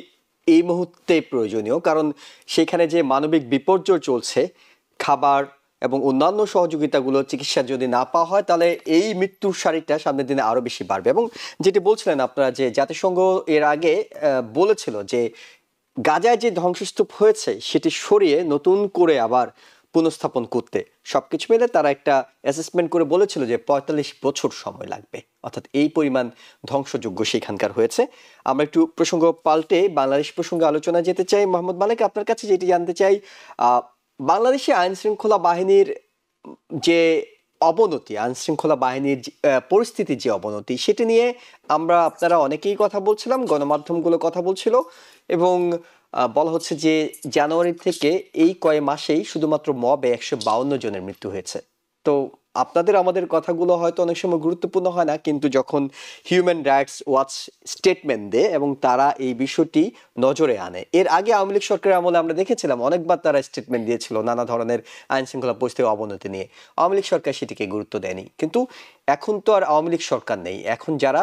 এই মুহূর্তে প্রয়োজনীয়। কারণ সেখানে যে মানবিক বিপর্যয় চলছে, খাবার এবং অন্যান্য সহযোগিতাগুলো, চিকিৎসা যদি না পাওয়া হয় তাহলে এই মৃত্যুর সারিটা সামনের দিনে আরো বেশি বাড়বে। এবং যেটি বলছিলেন আপনারা যে জাতিসংঘ এর আগে বলেছিল যে গাজায় যে ধ্বংসস্তূপ হয়েছে সেটি সরিয়ে নতুন করে আবার পুনঃস্থাপন করতে সবকিছু মিলে তারা একটা অ্যাসেসমেন্ট করে বলেছিল যে ৪৫ বছর সময় লাগবে, অর্থাৎ এই পরিমাণ ধ্বংসযোগ্য সেখানকার হয়েছে। আমরা একটু প্রসঙ্গ পাল্টে বাংলাদেশ প্রসঙ্গে আলোচনা যেতে চাই। মোহাম্মদ মালেক, আপনার কাছে যেটি জানতে চাই, বাংলাদেশে আইন শৃঙ্খলা বাহিনীর যে অবনতি, আইন শৃঙ্খলা বাহিনীর পরিস্থিতির যে অবনতি, সেটি নিয়ে আপনারা অনেকেই কথা বলছিলাম, গণমাধ্যমগুলো কথা বলছিল, এবং বলা হচ্ছে যে জানুয়ারি থেকে এই কয়েক মাসেই শুধুমাত্র মবে ১৫২ জনের মৃত্যু হয়েছে। তো আপনাদের আমাদের কথাগুলো হয়তো অনেক সময় গুরুত্বপূর্ণ হয় না, কিন্তু যখন হিউম্যান রাইটস ওয়াচ স্টেটমেন্ট দেয় এবং তারা এই বিষয়টি নজরে আনে, এর আগে আওয়ামী লীগ সরকারের আমলে আমরা দেখেছিলাম অনেকবার তারা স্টেটমেন্ট দিয়েছিল নানা ধরনের আইন শৃঙ্খলা পরিস্থিতির অবনতি নিয়ে, আওয়ামী লীগ সরকার সেটিকে গুরুত্ব দেয়নি। কিন্তু এখন তো আর আওয়ামী লীগ সরকার নেই, এখন যারা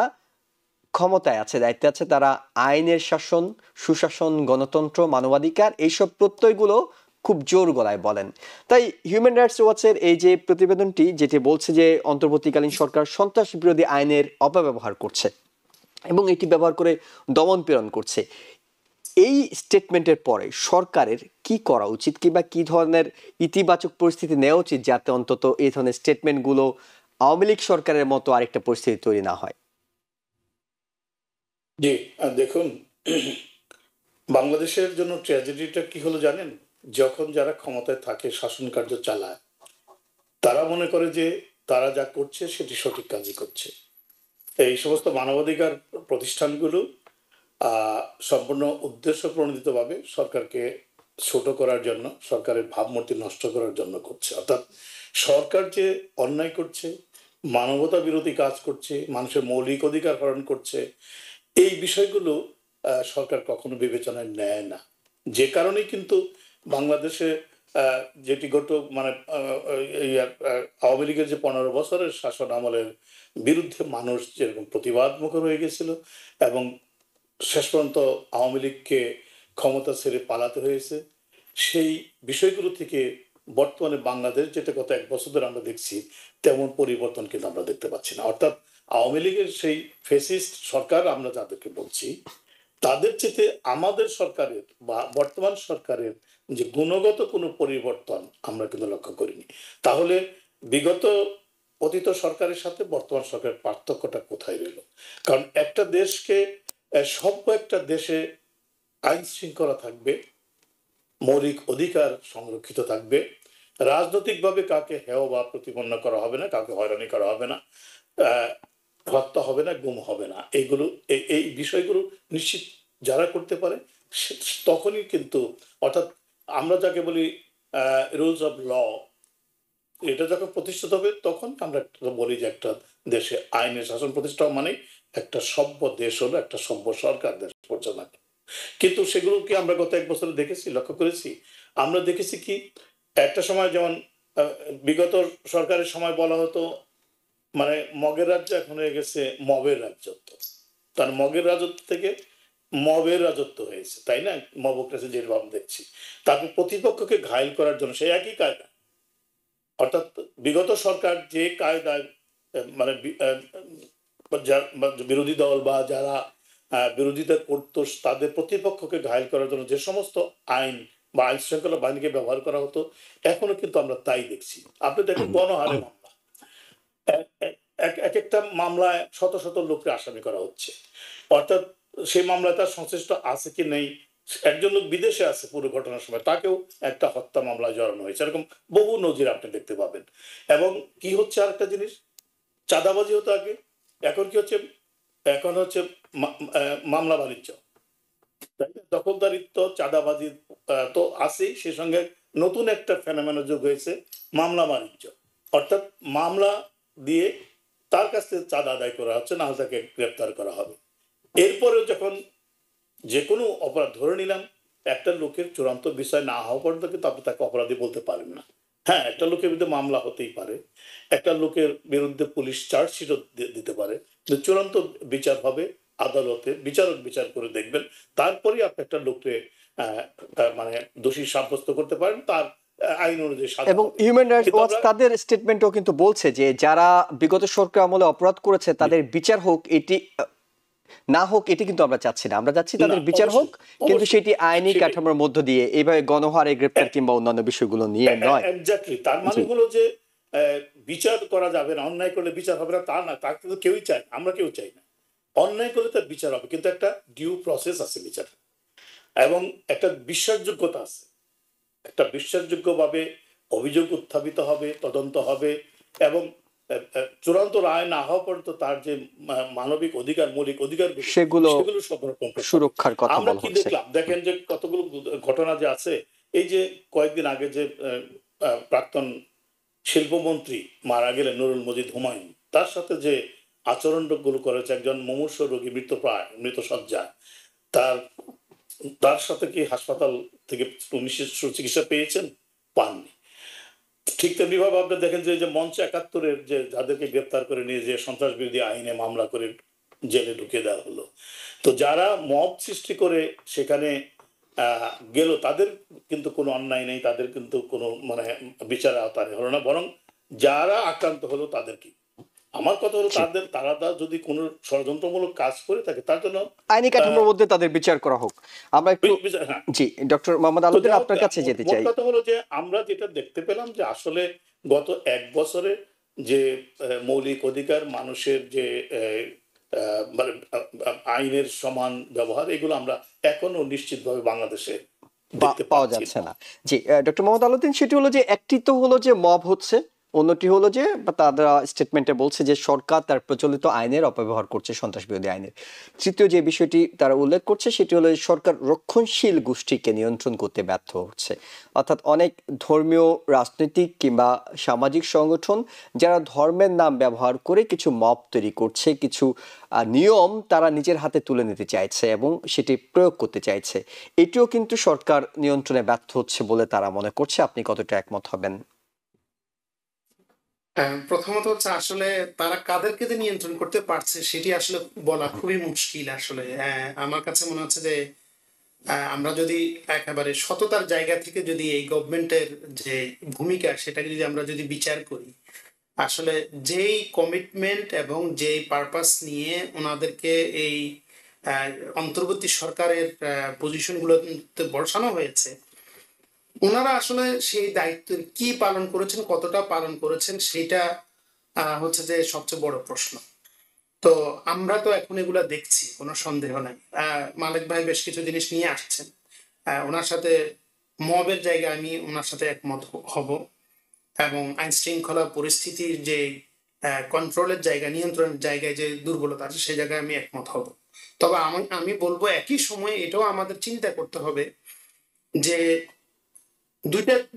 ক্ষমতায় আছে, দায়িত্বে আছে, তারা আইনের শাসন, সুশাসন, গণতন্ত্র, মানবাধিকার এইসব প্রত্যয়গুলো খুব জোর গলায় বলেন। তাই হিউম্যান রাইটস ওয়াচের এই যে প্রতিবেদনটি যেটি বলছে যে অন্তর্বর্তীকালীন সরকার সন্ত্রাস বিরোধী আইনের অপব্যবহার করছে এবং এটি ব্যবহার করে দমন পীড়ন করছে, এই স্টেটমেন্টের পরে সরকারের কি করা উচিত, কিংবা কি ধরনের ইতিবাচক পরিস্থিতি নেওয়া উচিত যাতে অন্তত এই ধরনের স্টেটমেন্টগুলো আওয়ামী লীগ সরকারের মতো আরেকটা পরিস্থিতি তৈরি না হয়? জি, দেখুন, বাংলাদেশের জন্য ট্র্যাজেডিটা কি হলো জানেন? যখন যারা ক্ষমতায় থাকে, শাসন কার্য চালায়, তারা মনে করে যে তারা যা করছে সেটি সঠিক কাজই করছে। এই সমস্ত মানবাধিকার প্রতিষ্ঠানগুলো সম্পূর্ণ উদ্দেশ্য প্রণোদিতভাবে সরকারকে ছোট করার জন্য, সরকারের ভাবমূর্তি নষ্ট করার জন্য করছে। অর্থাৎ সরকার যে অন্যায় করছে, মানবতা বিরোধী কাজ করছে, মানুষের মৌলিক অধিকার হরণ করছে, এই বিষয়গুলো সরকার কখনো বিবেচনায় নেয় না। যে কারণেই কিন্তু বাংলাদেশে যেটি আওয়ামী লীগের যে ১৫ বছরের শাসন আমলের বিরুদ্ধে মানুষ যেরকম প্রতিবাদ মুখর হয়ে গেছিল, এবং শেষ পর্যন্ত আওয়ামী লীগকে ক্ষমতা ছেড়ে পালাতে হয়েছে, সেই বিষয়গুলো থেকে বর্তমানে বাংলাদেশ যেটা গত ১ বছর ধরে আমরা দেখছি, তেমন পরিবর্তন কিন্তু আমরা দেখতে পাচ্ছি না। অর্থাৎ আওয়ামী লীগের সেই ফেসিস্ট সরকার আমরা যাদেরকে বলছি, তাদের চেয়ে আমাদের সরকারের বা বর্তমান সরকারের যে গুণগত কোনো পরিবর্তন আমরা কিন্তু লক্ষ্য করিনি। তাহলে বিগত অতীত সরকারের সাথে বর্তমান সরকারের পার্থক্যটা কোথায় রইল? কারণ একটা দেশকে, সভ্য একটা দেশে আইন শৃঙ্খলা থাকবে, মৌলিক অধিকার সংরক্ষিত থাকবে, রাজনৈতিকভাবে কাউকে হেয় বা প্রতিপন্ন করা হবে না, কাউকে হয়রানি করা হবে না, হত্যা হবে না, গুম হবে না। এই বিষয়গুলো নিশ্চিত যারা করতে পারে তখনই কিন্তু, অর্থাৎ আমরা যাকে বলি রুলস অফ ল, এটা যখন প্রতিষ্ঠিত হবে তখন আমরা বলি যে একটা দেশে আইনের শাসন প্রতিষ্ঠা মানে একটা সভ্য দেশ হলো, একটা সভ্য সরকার দেশ পরিচালনা। কিন্তু সেগুলো কি আমরা গত ১ বছরে দেখেছি, লক্ষ্য করেছি? আমরা দেখেছি কি, একটা সময় যেমন বিগত সরকারের সময় বলা হতো মানে মগের রাজ্য এখন হয়ে গেছে মবের রাজত্ব, তার মগের রাজত্ব থেকে মবের রাজত্ব হয়েছে, তাই না? মবক্রেসি যেভাবে দেখছি, তারপর প্রতিপক্ষকে ঘায়েল করার জন্য সেই একই কায়দা, অর্থাৎ বিগত সরকার যে কায়দায় মানে বিরোধী দল বা যারা বিরোধিতা করতো তাদের প্রতিপক্ষকে ঘায়েল করার জন্য যে সমস্ত আইন বা আইন শৃঙ্খলা বাহিনীকে ব্যবহার করা হতো, এখনো কিন্তু আমরা তাই দেখছি। আপনি দেখুন গণহারে মামলা, এক একটা মামলায় শত শত লোককে আসামি করা হচ্ছে, অর্থাৎ সেই মামলায় তার সংশ্লিষ্ট আছে কি নেই একজন লোক বিদেশে আছে পুরো ঘটনার সময়, তাকেও একটা হত্যা মামলায় জড়ানো হয়েছে। এরকম বহু নজির আপনি দেখতে পাবেন। এবং কি হচ্ছে আরেকটা জিনিস, চাঁদাবাজি হতো আগে, এখন কি হচ্ছে, এখন হচ্ছে মামলা বাণিজ্য, তাই না? দখলদারিত্ব, চাঁদাবাজি তো আছেই, সে সঙ্গে নতুন একটা ফেনোমেনা যোগ হয়েছে, মামলা বাণিজ্য। অর্থাৎ মামলা দিয়ে তার কাছ থেকে চাঁদা আদায় করা হচ্ছে, না হলে তাকে গ্রেপ্তার করা হবে। এরপরেও যখন যে কোনো অপরাধ ধরে নিলাম, একটা লোকের চূড়ান্ত বিষয় না হওয়া পর্যন্ত কিন্তু আপনি তাকে অপরাধী বলতে পারেন না। হ্যাঁ, একটা লোকের বিরুদ্ধে মামলা হতেই পারে, একটা লোকের বিরুদ্ধে পুলিশ চার্জশিটও দিতে পারে, কিন্তু চূড়ান্ত বিচার হবে আদালতে, বিচারক বিচার করে দেখবেন, তারপরেই আপনি একটা লোককে মানে দোষী সাব্যস্ত করতে পারেন, তার আইন অনুযায়ী সাজা এবং হবে। হিউম্যান রাইটস কিন্তু ওয়াচ আমরা তাদের স্টেটমেন্টও কিন্তু বলছে যে যারা বিগত সরকার আমলে অপরাধ করেছে তাদের বিচার হোক, এটি না হোক এটি কিন্তু আমরা চাচ্ছি না। আমরা চাচ্ছি তাদের না, বিচার হোক, অবশ্যই কিন্তু অবশ্যই সেটি আইনি সেটাই কাঠামোর মধ্য দিয়ে, এইভাবে গণহারে গ্রেপ্তার কিংবা অন্যান্য বিষয়গুলো নিয়ে নয়। এক্স্যাক্টলি। তার মানে জি। হলো যে বিচার করা যাবে না, অন্যায় করলে বিচার হবে না তা না, তা কিন্তু কেউই চায় না, আমরা কেউ চাই না। অন্যায় করলে তার বিচার হবে, কিন্তু একটা ডিউ প্রসেস আছে বিচার, এবং একটা বিশ্বাসযোগ্যতা আছে। একটা বিশ্বাসযোগ্যভাবে অভিযোগ উত্থাপিত হবে, তদন্ত হবে, এবং চূড়ান্ত রায় না হওয়া পর্যন্ত তার যে মানবিক অধিকার, মৌলিক অধিকার, সেগুলো সেগুলো সংরক্ষণ করতে হবে। সুরক্ষার কথা আমরা বলা কি হচ্ছে। দেখলাম, দেখেন যে কতগুলো ঘটনা যে আছে, এই যে কয়েকদিন আগে যে প্রাক্তন শিল্পমন্ত্রী মারা গেলেন, নুরুল মজিদ হুমায়ুন, তার সাথে যে আচরণগুলো করেছে একজন মুমূর্ষ রোগী, মৃত সজ্জায়, তার তার সাথে কি হাসপাতাল থেকে উনি সুচিকিৎসা পেয়েছেন? পাননি। ঠিক তেমনি ভাবে আপনি দেখেন যে মঞ্চ ৭১-এর যে যাদেরকে গ্রেপ্তার করে নিয়ে যে সন্ত্রাস বিরোধী আইনে মামলা করে জেলে ঢুকিয়ে দেওয়া হলো, তো যারা মব সৃষ্টি করে সেখানে গেল, তাদের কিন্তু কোনো অন্যায় নেই, তাদের কিন্তু কোনো মানে বিচার আওতায় হলো না, বরং যারা আক্রান্ত হলো তাদের কি, আমার কথা হলো তারা যদি কোনো ষড়যন্ত্রমূলক কাজ করে থাকে তার জন্য আইনি কাঠামোর মধ্যে তাদের বিচার করা হোক। আমরা একটু হ্যাঁ। জি ডক্টর মোহাম্মদ তো আলাউদ্দিন যাই হোক, আপনার কাছে যেতে মোট চাই। কথা হলো যে আমরা যেটা দেখতে পেলাম যে আসলে গত ১ বছরে যে মৌলিক অধিকার, মানুষের যে মানে আইনের সমান ব্যবহার, এগুলো আমরা এখনো নিশ্চিতভাবে বাংলাদেশে দেখতে পাওয়া পাচ্ছি যাচ্ছে না। না। জি ডক্টর মোহাম্মদ আলাউদ্দিন, সেটি হলো যে একটি তো হলো যে মব হচ্ছে, অন্যটি হলো যে তারা স্টেটমেন্টে বলছে যে সরকার তার প্রচলিত আইনের অপব্যবহার করছে, সন্ত্রাস বিরোধী আইনের। তৃতীয় যে বিষয়টি তারা উল্লেখ করছে সেটি হলো সরকার রক্ষণশীল গোষ্ঠীকে নিয়ন্ত্রণ করতে ব্যর্থ হচ্ছে। অর্থাৎ অনেক ধর্মীয়, রাজনৈতিক কিংবা সামাজিক সংগঠন যারা ধর্মের নাম ব্যবহার করে কিছু মব তৈরি করছে, কিছু নিয়ম তারা নিজের হাতে তুলে নিতে চাইছে এবং সেটি প্রয়োগ করতে চাইছে। এটিও কিন্তু সরকার নিয়ন্ত্রণে ব্যর্থ হচ্ছে বলে তারা মনে করছে। আপনি কতটা একমত হবেন? প্রথমত হচ্ছে আসলে তারা কাদেরকে যে নিয়ন্ত্রণ করতে পারছে সেটি আসলে বলা খুবই মুশকিল আসলে। আমার কাছে মনে হচ্ছে যে আমরা যদি একেবারে সততার জায়গা থেকে যদি এই গভর্নমেন্টের যে ভূমিকা সেটাকে যদি আমরা যদি বিচার করি, আসলে যেই কমিটমেন্ট এবং যেই পারপাস নিয়ে ওনাদেরকে এই অন্তর্বর্তী সরকারের পজিশনগুলোতে বসানো হয়েছে, ওনারা আসলে সেই দায়িত্ব কি পালন করেছেন, কতটা পালন করেছেন, সেটা হচ্ছে যে সবচেয়ে বড় প্রশ্ন। তো আমরা তো এখন এগুলা দেখছি, কোনো সন্দেহ নাই। মালিক ভাই বেশ কিছু জিনিস নিয়ে আসছেন, ওনার সাথে মবের জায়গায় আমি ওনার সাথে একমত হব, এবং আইন শৃঙ্খলা পরিস্থিতির যে কন্ট্রোলের জায়গা, নিয়ন্ত্রণের জায়গায় যে দুর্বলতা আছে সেই জায়গায় আমি একমত হব। তবে আমি বলবো একই সময়ে এটাও আমাদের চিন্তা করতে হবে যে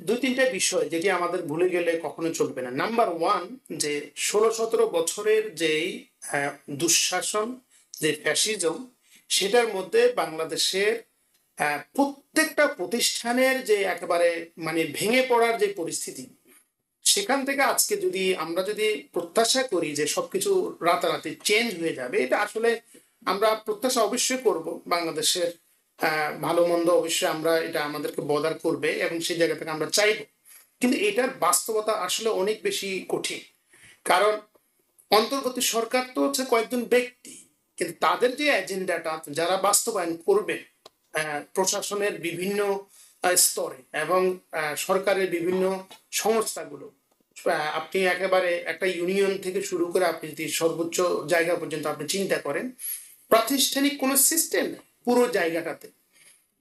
দুই তিনটা বিষয় যেটি আমাদের ভুলে গেলে কখনো চলবে না। নাম্বার ওয়ান, যে 16-17 বছরের যেই দুঃশাসন, যে ফ্যাসিজম, সেটার মধ্যে বাংলাদেশের প্রত্যেকটা প্রতিষ্ঠানের যে একেবারে মানে ভেঙে পড়ার যে পরিস্থিতি, সেখান থেকে আজকে যদি আমরা যদি প্রত্যাশা করি যে সবকিছু রাতারাতি চেঞ্জ হয়ে যাবে, এটা আসলে আমরা প্রত্যাশা অবশ্যই করব। বাংলাদেশের ভালো মন্দ অবশ্যই আমরা এটা আমাদেরকে বদার করবে এবং সেই জায়গা থেকে আমরা চাইব, কিন্তু এটার বাস্তবতা আসলে অনেক বেশি কঠিন। কারণ অন্তর্বর্তী সরকার তো হচ্ছে কয়েকজন ব্যক্তি, কিন্তু তাদের যে এজেন্ডাটা যারা বাস্তবায়ন করবে প্রশাসনের বিভিন্ন স্তরে এবং সরকারের বিভিন্ন সংস্থাগুলো, আপনি একেবারে একটা ইউনিয়ন থেকে শুরু করে আপনি যদি সর্বোচ্চ জায়গা পর্যন্ত আপনি চিন্তা করেন, প্রাতিষ্ঠানিক কোনো সিস্টেম পুরো জায়গাটাতে।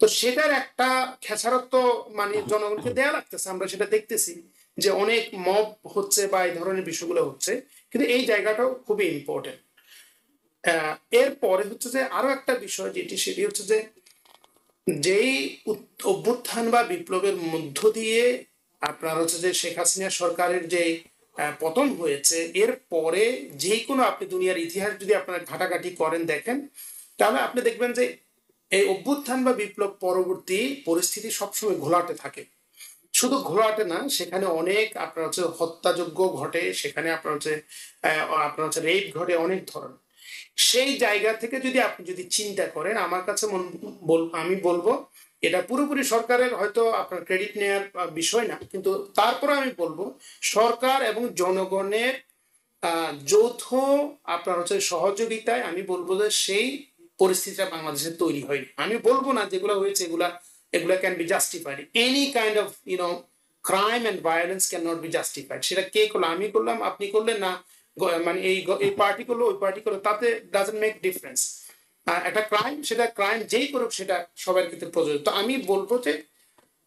তো সেটার একটা খেসারত মানে জনগণকে দেয়া লাগতেছে, আমরা সেটা দেখতেছি যে অনেক মব হচ্ছে বা এই ধরনের বিষয়গুলো হচ্ছে, কিন্তু এই জায়গাটাও খুবই ইম্পর্টেন্ট। এরপরে হচ্ছে যে আরো একটা বিষয় যেটি, সেটি হচ্ছে যে যেই অভ্যুত্থান বা বিপ্লবের মধ্য দিয়ে আপনার হচ্ছে যে শেখ হাসিনা সরকারের যে পতন হয়েছে, এর পরে যে কোনো আপনি দুনিয়ার ইতিহাস যদি আপনারা ঘাটাঘাটি করেন দেখেন, তাহলে আপনি দেখবেন যে এই অভ্যুত্থান বা বিপ্লব পরবর্তী পরিস্থিতি সবসময় ঘোলাটে থাকে। শুধু ঘোলাটে না, সেখানে অনেক আপনার হচ্ছে হত্যাযজ্ঞ ঘটে, সেখানে আপনার হচ্ছে রেপ ঘটে, অনেক ধরনের। সেই জায়গা থেকে যদি আপনি যদি চিন্তা করেন, আমার কাছে আমি বলবো এটা পুরোপুরি সরকারের হয়তো আপনার ক্রেডিট নেওয়ার বিষয় না, কিন্তু তারপরে আমি বলবো সরকার এবং জনগণের যৌথ আপনার হচ্ছে সহযোগিতায় আমি বলবো যে সেই পরিস্থিতিটা বাংলাদেশে তৈরি হয়নি। আমি বলবো না যেগুলো হয়েছে এগুলা can be justified, any kind of crime and violence can not be justified. সেটা কে করলো, আমি করলাম, আপনি করলেন না, মানে এই পার্টি করলো, ওই পার্টি করলো, তাতে ডাজন্ট মেক ডিফারেন্স। একটা ক্রাইম, সেটা ক্রাইম যেই করুক সেটা সবার ক্ষেত্রে প্রযোজ্য। তো আমি বলবো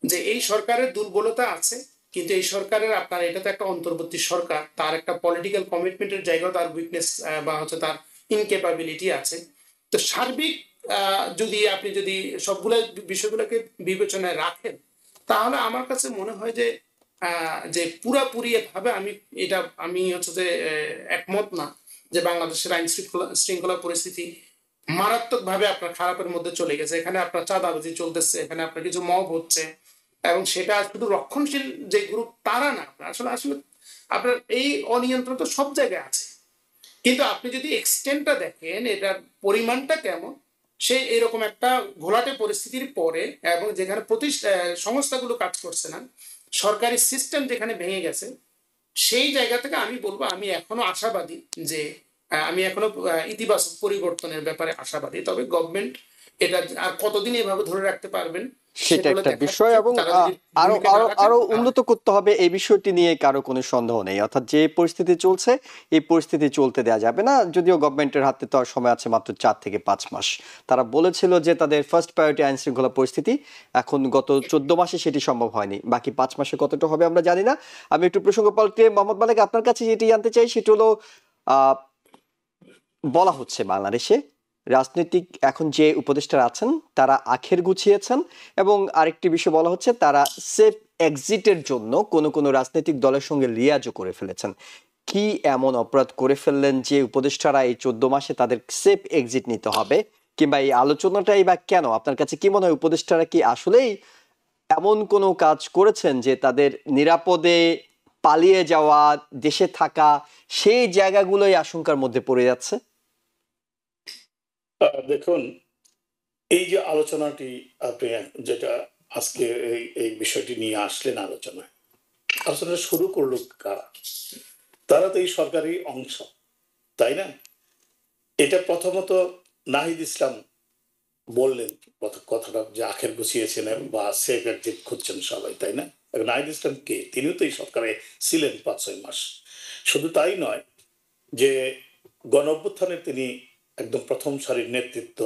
যে এই সরকারের দুর্বলতা আছে, কিন্তু এই সরকারের আপনার এটা তো একটা অন্তর্বর্তী সরকার, তার একটা পলিটিক্যাল কমিটমেন্টের জায়গাও তার উইকনেস বা হচ্ছে তার ইনকেপাবিলিটি আছে। তো সার্বিক যদি আপনি যদি সবগুলো বিষয়গুলোকে বিবেচনায় রাখেন, তাহলে আমার কাছে মনে হয় যে পুরাপুরি ভাবে আমি হচ্ছে যে একমত না যে বাংলাদেশের আইন শৃঙ্খলা পরিস্থিতি মারাত্মক ভাবে আপনার খারাপের মধ্যে চলে গেছে। এখানে আপনার চাঁদাবাজি চলতেছে, এখানে আপনার কিছু মব হচ্ছে, এবং সেটা শুধু রক্ষণশীল যে গ্রুপ তারা না, আসলে আসলে আপনার এই অনিয়ন্ত্রণ তো সব জায়গায় আছে। কিন্তু আপনি যদি এক্সটেন্টটা দেখেন, এটার পরিমাণটা কেমন, সে এরকম একটা ঘোলাটে পরিস্থিতির পরে, এবং যেখানে সংস্থাগুলো কাজ করছে না, সরকারি সিস্টেম যেখানে ভেঙে গেছে, সেই জায়গা থেকে আমি বলবো আমি এখনো আশাবাদী যে আমি এখনো ইতিবাচক পরিবর্তনের ব্যাপারে আশাবাদী। তবে গভর্নমেন্ট এটা আর কতদিন এভাবে ধরে রাখতে পারবেন সেটা একটা বিষয়, এবং আরো আরো আরো উন্নত করতে হবে এই বিষয়টি নিয়ে কারো কোনো সন্দেহ নেই। অর্থাৎ যে পরিস্থিতি চলছে এই পরিস্থিতি চলতে দেওয়া যাবে না। যদিও গভর্নমেন্টের হাতে তো আর সময় আছে মাত্র 4 থেকে 5 মাস। তারা বলেছিল যে তাদের ফার্স্ট প্রায়োরিটি আইন শৃঙ্খলা পরিস্থিতি, এখন গত 14 মাসে সেটি সম্ভব হয়নি, বাকি 5 মাসে কতটা হবে আমরা জানি না। আমি একটু প্রসঙ্গ পাল্টে মোহাম্মদ মালিক আপনার কাছে যেটি জানতে চাই সেটা হলো, বলা হচ্ছে বাংলাদেশে রাজনৈতিক এখন যে উপদেষ্টারা আছেন তারা আখের গুছিয়েছেন, এবং আরেকটি বিষয় বলা হচ্ছে তারা সেফ এক্সিটের জন্য কোন কোন রাজনৈতিক দলের সঙ্গে লিয়াজও করে ফেলেছেন। কি এমন অপরাধ করে ফেললেন যে উপদেষ্টারা এই 14 মাসে তাদের সেফ এক্সিট নিতে হবে, কিংবা এই আলোচনাটাই বা কেন? আপনার কাছে কি মনে হয় উপদেষ্টারা কি আসলেই এমন কোনো কাজ করেছেন যে তাদের নিরাপদে পালিয়ে যাওয়া, দেশে থাকা, সেই জায়গাগুলোই আশঙ্কার মধ্যে পড়ে যাচ্ছে? দেখুন, এই যে আলোচনাটি আপনি যেটা আজকে এই বিষয়টি নিয়ে আসলেন আলোচনা শুরু করলো কারা? তারা তো এই সরকারি অংশ, তাই না? এটা প্রথমত নাহিদ ইসলাম বললেন কথাটা যে আখের গুছিয়েছেন বা সেফ এক্সিট খুঁজছেন সবাই, তাই না? নাহিদ ইসলাম কে? তিনিও তো এই সরকারে ছিলেন 5-6 মাস। শুধু তাই নয়, যে গণ অভ্যুত্থানের তিনি একদম প্রথম সারির নেতৃত্ব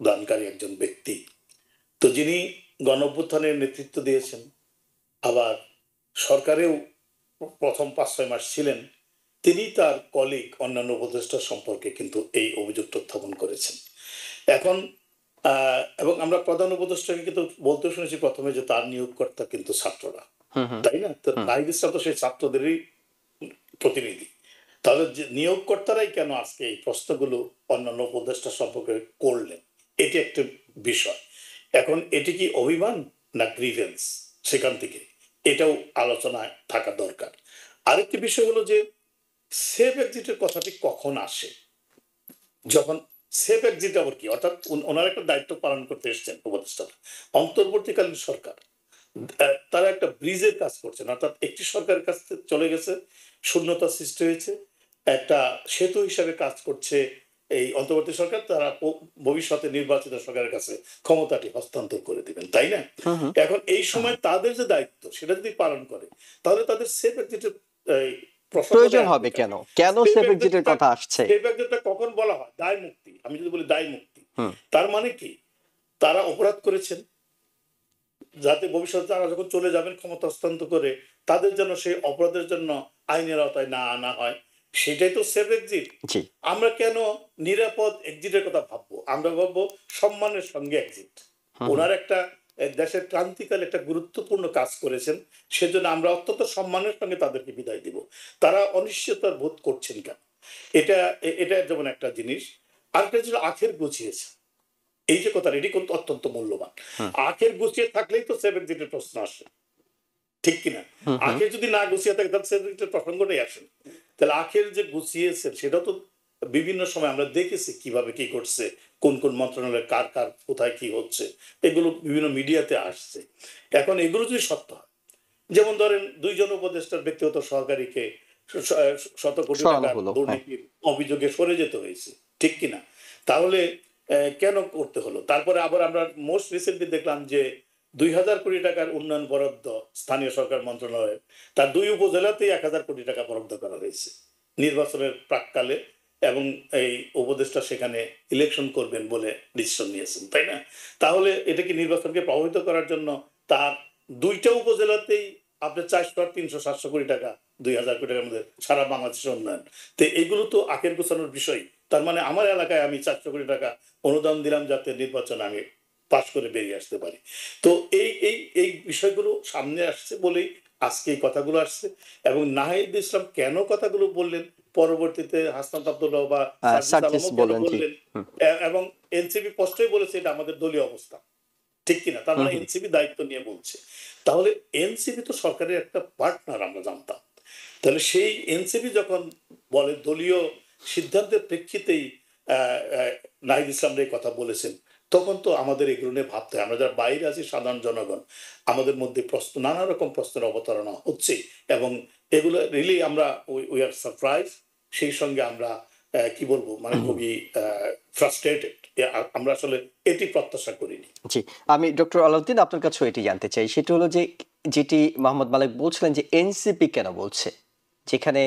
দানকারী একজন ব্যক্তি। তো যিনি গণ অভ্যুত্থানের নেতৃত্ব দিয়েছেন, আবার সরকারেও প্রথম 5-6 মাস ছিলেন, তিনি তার কলিগ অন্যান্য উপদেষ্টা সম্পর্কে কিন্তু এই অভিযোগটা উত্থাপন করেছেন। এখন এবং আমরা প্রধান উপদেষ্টাকে কিন্তু বলতে শুনেছি প্রথমে যে তার নিয়োগকর্তা কিন্তু ছাত্ররা, তাই না? তো নাহিদ ইসলাম তো সেই ছাত্রদেরই প্রতিনিধি। তাহলে যে নিয়োগকর্তারাই কেন আজকে এই প্রশ্নগুলো অন্যান্য উপদেষ্টা সম্পর্কে করলেন, এটি একটা বিষয়। এখন এটি কি অভিমান না গ্রিভেন্স, সেখান থেকে এটাও আলোচনায় থাকা দরকার। আরেকটি বিষয় হলো যে সেফ এক্সিটের কথাটি কখন আসে? যখন সেফ এক্সিট আবার কি, অর্থাৎ ওনার একটা দায়িত্ব পালন করতে এসছেন উপদেষ্টারা, অন্তর্বর্তীকালীন সরকার, তারা একটা ব্রিজের কাজ করছেন, অর্থাৎ একটি সরকারের কাছ থেকে চলে গেছে, শূন্যতা সৃষ্টি হয়েছে, একটা সেতু হিসাবে কাজ করছে এই অন্তর্বর্তী সরকার। তারা ভবিষ্যতে নির্বাচিত সরকারের কাছে ক্ষমতাটি হস্তান্তর করে দিবেন, তাই না? এখন এই সময় তাদের যে দায়িত্ব সেটা যদি পালন করে, তাহলে তাদের সেফ এক্সিটের প্রয়োজন হবে কেন? কেন সেফ এক্সিটের কথা আসছে? সেফ এক্সিটটা কখন বলা হয়? দায় মুক্তি। আমি যদি বলি দায় মুক্তি, তার মানে কি? তারা অপরাধ করেছেন, যাতে ভবিষ্যতে তারা যখন চলে যাবেন ক্ষমতা হস্তান্তর করে তাদের যেন সেই অপরাধের জন্য আইনের আওতায় না আনা হয়, সেটাই তো সেফ এক্সিট। জি। আমরা কেন নিরাপদ এক্সিটের কথা ভাববো? আমরা ভাববো সম্মানের সঙ্গে এক্সিট। ওনার একটা দেশের ক্রান্তিকালে একটা গুরুত্বপূর্ণ কাজ করেছেন, সেজন্য আমরা অত্যন্ত সম্মানের সঙ্গে তাদেরকে বিদায় দিব। তারা অনিশ্চয়তার বোধ করছেন কেন, এটা এটা যেমন একটা জিনিস। আরেকটা ছিল আখের গুছিয়েছে, এই যে কথা, এটি কিন্তু অত্যন্ত মূল্যবান। আখের গুছিয়ে থাকলেই তো সেভ এক্সিটের প্রশ্ন আসে, ঠিক কিনা? আখের যদি না গুছিয়ে থাকে তাহলে সেভ এক্সিটের প্রসঙ্গটাই আসে না। তাহলে আখের যে গুছিয়েছে সেটা তো বিভিন্ন সময় আমরা দেখেছি কিভাবে কি করছে, কোন কোন মন্ত্রণালয়ে কার কার কোথায় কি হচ্ছে, এগুলো বিভিন্ন মিডিয়াতে আসছে। এখন এগুলো যদি সত্য হয়, যেমন ধরেন 2 জন উপদেষ্টার ব্যক্তিগত সহকারীকে শত কোটি সরানো টাকার হলো, হ্যাঁ। দুর্নীতির অভিযোগে সরে যেতে হয়েছে, ঠিক কিনা? তাহলে কেন করতে হলো? তারপরে আবার আমরা মোস্ট রিসেন্টলি দেখলাম যে 2000 কোটি টাকার উন্নয়ন বরাদ্দ স্থানীয় সরকার মন্ত্রণালয়ে, তার 2 উপজেলাতেই 1000 কোটি টাকা বরাদ্দ করা হয়েছে নির্বাচনের প্রাককালে, এবং এই উপদেষ্টা সেখানে ইলেকশন করবেন বলে ডিসিশন নিয়েছেন, তাই না? তাহলে এটা কি নির্বাচনকে প্রভাবিত করার জন্য তার 2টা উপজেলাতেই আপনার 400 আর 300 700 কোটি টাকা, 2000 কোটি টাকার মধ্যে সারা বাংলাদেশের উন্নয়ন? তো এইগুলো তো আখের গোছানোর বিষয়। তার মানে আমার এলাকায় আমি 400 কোটি টাকা অনুদান দিলাম যাতে নির্বাচন আমি পাশ করে বেরিয়ে আসতে পারি। তো এই এই এই বিষয়গুলো সামনে আসছে বলেই আজকে এই কথাগুলো আসছে। এবং নাহিদ ইসলাম কেন কথাগুলো বললেন, পরবর্তীতে হাসনাত আব্দুল্লাহ বা সার্জিস বলেন, জি। বললেন, এবং এনসিপি স্পষ্টই বলেছে এটা আমাদের দলীয় অবস্থা, ঠিক কিনা? তার মানে এনসিপি দায়িত্ব নিয়ে বলছে। তাহলে এনসিপি তো সরকারের একটা পার্টনার, আমরা জানতাম। তাহলে সেই এনসিপি যখন বলে দলীয় সিদ্ধান্তের প্রেক্ষিতেই নাহিদ ইসলাম এই কথা বলেছেন, তখন তো আমাদের এগুলো নিয়ে ভাবতে হয়। আমরা যারা বাইরে আছি সাধারণ জনগণ, আমাদের মধ্যে প্রশ্ন, নানা রকম প্রশ্নের অবতারণা হচ্ছে, এবং এগুলো রিয়েলি আমরা উই আর সারপ্রাইজ, সেই সঙ্গে আমরা কি বলবো, মানে খুবই ফ্রাস্ট্রেটেড। আমরা আসলে এটি প্রত্যাশা করিনি। জি, আমি ডক্টর আলাউদ্দিন আপনার কাছেও এটি জানতে চাই। সেটা হলো যে যেটি মোহাম্মদ মালেক বলছিলেন যে এনসিপি কেন বলছে, যেখানে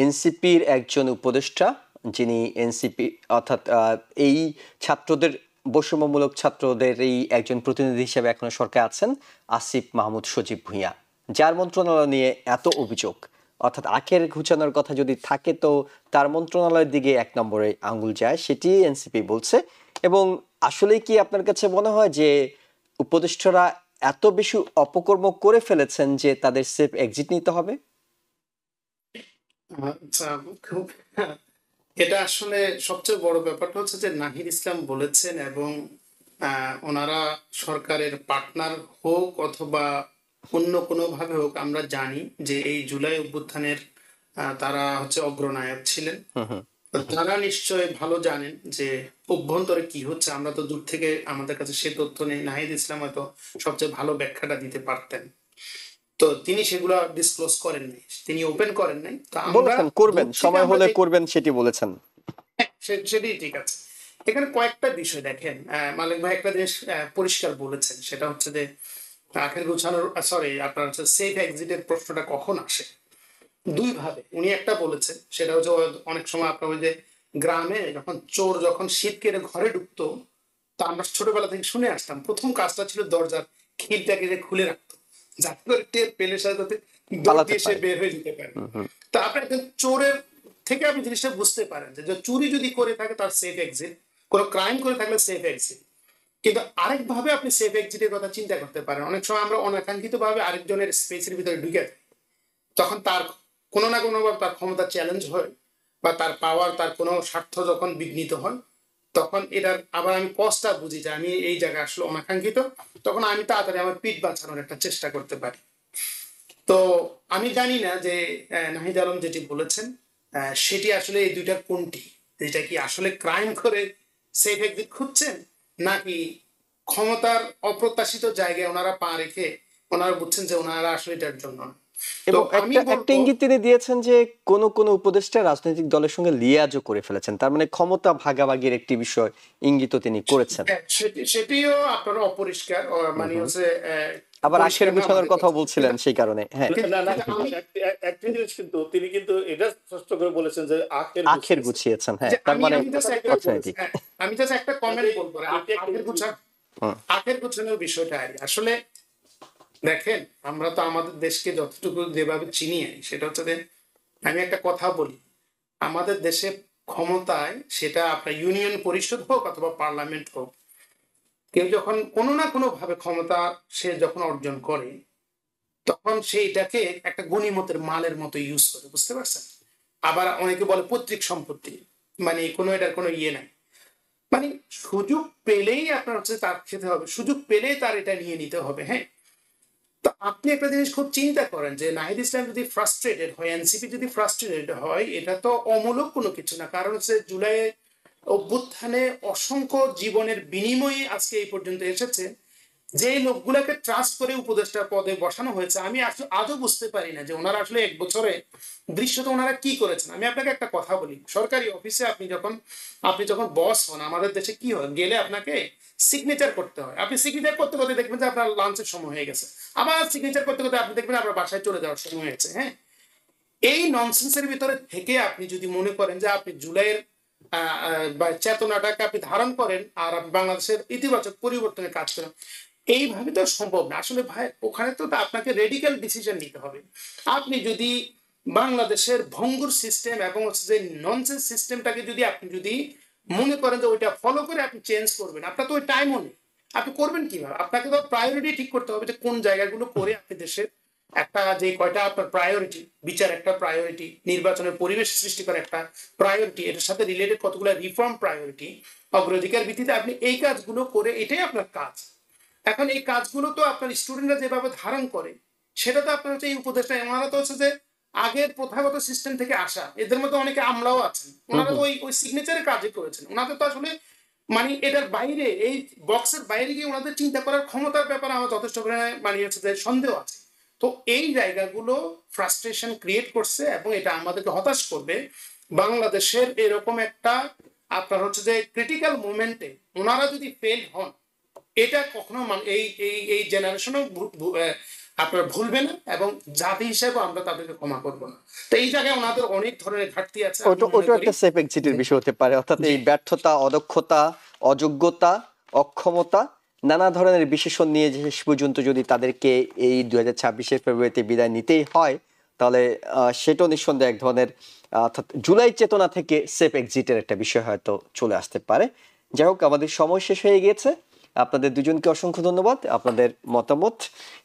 এনসিপির একজন উপদেষ্টা, যিনি এনসিপি অর্থাৎ এই ছাত্রদের বৈষম্যমূলক ছাত্রদের এই একজন প্রতিনিধি হিসেবে এখনো সরকার আছেন, আসিফ মাহমুদ সজীব ভুঁইয়া, যার মন্ত্রণালয় নিয়ে এত অভিযোগ, অর্থাৎ আখের ঘুচানোর কথা যদি থাকে তো তার মন্ত্রণালয়ের দিকে 1 নম্বরে আঙ্গুল যায়, সেটি এনসিপি বলছে। এবং আসলে কি আপনার কাছে মনে হয় যে উপদেষ্টারা এত বেশি অপকর্ম করে ফেলেছেন যে তাদের সেফ এক্সিট নিতে হবে? আচ্ছা, খুব এটা আসলে সবচেয়ে বড় ব্যাপারটা হচ্ছে যে নাহিদ ইসলাম বলেছেন, এবং ওনারা সরকারের পার্টনার হোক অথবা অন্য কোনো ভাবে হোক, আমরা জানি যে এই জুলাই অভ্যুত্থানের তারা হচ্ছে অগ্রনায়ক ছিলেন। তারা নিশ্চয়ই ভালো জানেন যে অভ্যন্তরে কি হচ্ছে। আমরা তো দূর থেকে, আমাদের কাছে সে তথ্য নেই। নাহিদ ইসলাম হয়তো সবচেয়ে ভালো ব্যাখ্যাটা দিতে পারতেন, তো তিনি সেগুলা ডিসক্লোজ করেন নাই, তিনি ওপেন করেন নাই। তো আমরা বলেছেন করবেন, সময় হলে করবেন, সেটি বলেছেন। সেটাই ঠিক আছে। এখানে কয়েকটা বিষয় দেখেন, মালিক ভাই একটা জিনিস পরিষ্কার বলেছেন, সেটা হচ্ছে যে আখের গোছানোর, সরি, আপনার হচ্ছে সেফ এক্সিটের প্রশ্নটা কখন আসে। 2 ভাবে উনি একটা বলেছেন, সেটা হচ্ছে অনেক সময় আপনার ওই যে গ্রামে যখন চোর যখন শীত কেটে ঘরে ঢুকতো, তা আমরা ছোটবেলা থেকে শুনে আসতাম, প্রথম কাজটা ছিল দরজার খিলটাকে যে খুলে রাখতো, যাতে করে টের পেলে সাথে দৌড় দিয়ে সে বের হয়ে যেতে পারে। তা আপনি একজন চোরের থেকে আপনি জিনিসটা বুঝতে পারেন যে চুরি যদি করে থাকে তার সেফ এক্সিট, কোনো ক্রাইম করে থাকলে সেফ এক্সিট। কিন্তু আরেক ভাবে আপনি সেফ এক্সিটের কথা চিন্তা করতে পারেন। অনেক সময় আমরা অনাকাঙ্ক্ষিত ভাবে আরেকজনের স্পেসের ভিতরে ঢুকে যাই, তখন তার কোনো না কোনো ভাবে তার ক্ষমতা চ্যালেঞ্জ হয়, বা তার পাওয়ার, তার কোনো স্বার্থ যখন বিঘ্নিত হয়, তখন এটার আবার আমি কষ্টটা বুঝি যে আমি এই জায়গায় আসলে অনাকাঙ্ক্ষিত, তখন আমি তাড়াতাড়ি আমার পিঠ বাঁচানোর একটা চেষ্টা করতে পারি। তো আমি জানি না যে নাহিদ আলম যেটি বলেছেন সেটি আসলে এই দুইটার কোনটি, যেটা কি আসলে ক্রাইম করে সেফ এক্সিট খুঁজছেন, নাকি ক্ষমতার অপ্রত্যাশিত জায়গায় ওনারা পা রেখে ওনারা বুঝছেন যে ওনারা আসলে এটার জন্য। এবং একটা ইঙ্গিত তিনি দিয়েছেন যে কোন কোন উপদেষ্টা রাজনৈতিক দলের সঙ্গে লিয়াজও করে ফেলেছেন, তার মানে ক্ষমতা ভাগাভাগির একটি বিষয় ইঙ্গিত তিনি করেছেন। সেটিও আপনার অপরিষ্কার, মানে হচ্ছে আবার আখের গুছানোর কথা বলছিলেন, সেই কারণে। হ্যাঁ, একটা জিনিস কিন্তু তিনি কিন্তু এটা স্পষ্ট করে বলেছেন যে আখের গুছিয়েছেন। হ্যাঁ, তার মানে আমি জাস্ট একটা কমেন্ট বলবো আখের গুছানোর বিষয়টা। আসলে দেখেন, আমরা তো আমাদের দেশকে যতটুকু যেভাবে চিনি সেটা হচ্ছে যে, আমি একটা কথা বলি, আমাদের দেশে ক্ষমতায়, সেটা আপনার ইউনিয়ন পরিষদ হোক অথবা পার্লামেন্ট হোক, কেউ যখন কোনো না কোনো ভাবে ক্ষমতা সে যখন অর্জন করে, তখন সে এটাকে একটা গনিমতের মালের মতো ইউজ করে, বুঝতে পারছেন? আবার অনেকে বলে পৈতৃক সম্পত্তি, মানে কোনো এটার কোনো ইয়ে নাই, মানে সুযোগ পেলেই আপনার হচ্ছে তার খেতে হবে, সুযোগ পেলেই তার এটা নিয়ে নিতে হবে। হ্যাঁ, তো আপনি একটা জিনিস খুব চিন্তা করেন যে নাহিদ ইসলাম যদি ফ্রাস্ট্রেটেড হয়, এনসিপি যদি ফ্রাস্ট্রেটেড হয়, এটা তো অমূলক কোনো কিছু না। কারণ হচ্ছে জুলাই অভ্যুত্থানে অসংখ্য জীবনের বিনিময়ে আজকে এই পর্যন্ত এসেছে। যে লোকগুলাকে ট্রাস্ট করে উপদেষ্টা পদে বসানো হয়েছে, আমি আজও বুঝতে পারি না যে ওনারা আসলে 1 বছরে দৃশ্যত ওনারা কি করেছেন। আমি আপনাকে একটা কথা বলি, সরকারি অফিসে আপনি যখন বস হন, আমাদের দেশে কি হয়, গেলে আপনাকে সিগনেচার করতে হয়। আপনি সিগনেচার করতে করতে দেখবেন যে আপনার লাঞ্চের সময় হয়ে গেছে, আবার সিগনেচার করতে করতে আপনি দেখবেন আপনার বাসায় চলে যাওয়ার সময় হয়েছে। হ্যাঁ, এই ননসেন্সের ভিতরে থেকে আপনি যদি মনে করেন যে আপনি জুলাইয়ের চেতনাটাকে আপনি ধারণ করেন আর আপনি বাংলাদেশের ইতিবাচক পরিবর্তনের কাজ করেন, এইভাবে তো সম্ভব না আসলে ভাই। ওখানে তো আপনাকে রেডিক্যাল ডিসিশন নিতে হবে। আপনি যদি বাংলাদেশের ভঙ্গুর সিস্টেম এবং হচ্ছে যে ননসেন্স সিস্টেমটাকে যদি মনে করেন যে ওইটা ফলো করে আপনি চেঞ্জ করবেন, আপনার তো ওই টাইমও নেই। আপনি করবেন কিভাবে? আপনাকে তো প্রায়োরিটি ঠিক করতে হবে যে কোন জায়গাগুলো করে আপনি দেশের একটা যে কয়টা আপনার প্রায়োরিটি, বিচার একটা প্রায়োরিটি, নির্বাচনের পরিবেশ সৃষ্টি করা একটা প্রায়োরিটি, এটার সাথে রিলেটেড কতগুলো রিফর্ম প্রায়োরিটি, অগ্রাধিকার ভিত্তিতে আপনি এই কাজগুলো করে, এটাই আপনার কাজ। এখন এই কাজগুলো তো আপনার স্টুডেন্টরা যেভাবে ধারণ করে, সেটা তো আপনার হচ্ছে এই উপদেশটা, ওনারা তো হচ্ছে যে আগের প্রথাগত সিস্টেম থেকে আসা, এদের মধ্যে অনেকে আমলাও আছেন, ওনারা তো ওই সিগনেচারের কাজই করেছেন। ওনাদের তো আসলে মানে এটার বাইরে, এই বক্সের বাইরে গিয়ে ওনাদের চিন্তা করার ক্ষমতার ব্যাপারে আমার যথেষ্ট মানে হচ্ছে যে সন্দেহ আছে। তো এই জায়গাগুলো ফ্রাস্ট্রেশন ক্রিয়েট করছে এবং এটা আমাদেরকে হতাশ করবে। বাংলাদেশের এরকম একটা আপনার হচ্ছে যে ক্রিটিক্যাল মোমেন্টে ওনারা যদি ফেল হন, এটা কখনো এই জেনারেশনও আপনার ভুলবে না এবং জাতি হিসেবে আমরা তাদেরকে ক্ষমা করব না। তো এই জায়গায় ওনাদের অনেক ধরনের ঘাটতি আছে। ওটা একটা সেফ এক্সিটের বিষয় হতে পারে, অর্থাৎ এই ব্যর্থতা, অদক্ষতা, অযোগ্যতা, অক্ষমতা, নানা ধরনের বিশেষণ নিয়ে শেষ পর্যন্ত যদি তাদেরকে এই 2026 ফেব্রুয়ারিতে বিদায় নিতেই হয়, তাহলে সেটাও নিঃসন্দেহে এক ধরনের অর্থাৎ জুলাই চেতনা থেকে সেফ এক্সিটের একটা বিষয় হয়তো চলে আসতে পারে। যাই হোক, আমাদের সময় শেষ হয়ে গিয়েছে। আপনাদের দুজনকে অসংখ্য ধন্যবাদ আপনাদের মতামত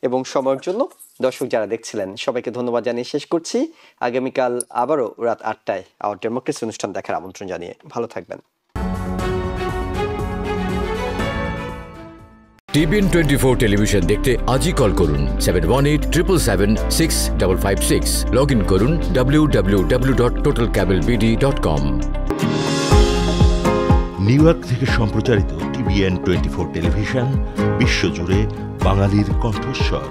এবং সময়ের জন্য। দর্শক যারা দেখছিলেন সবাইকে ধন্যবাদ জানিয়ে শেষ করছি। আগামীকাল আবারও রাত 8টায় আওয়ার ডেমোক্রেসি অনুষ্ঠান দেখার আমন্ত্রণ জানিয়ে ভালো থাকবেন। TBN 24 টেলিভিশন দেখতে আজই কল করুন 7187776556। লগ ইন করুন www.totalcablebd.com। নিউ ইয়র্ক থেকে সম্প্রচারিত TBN 24 টেলিভিশন বিশ্বজুড়ে বাঙালির কণ্ঠস্বর।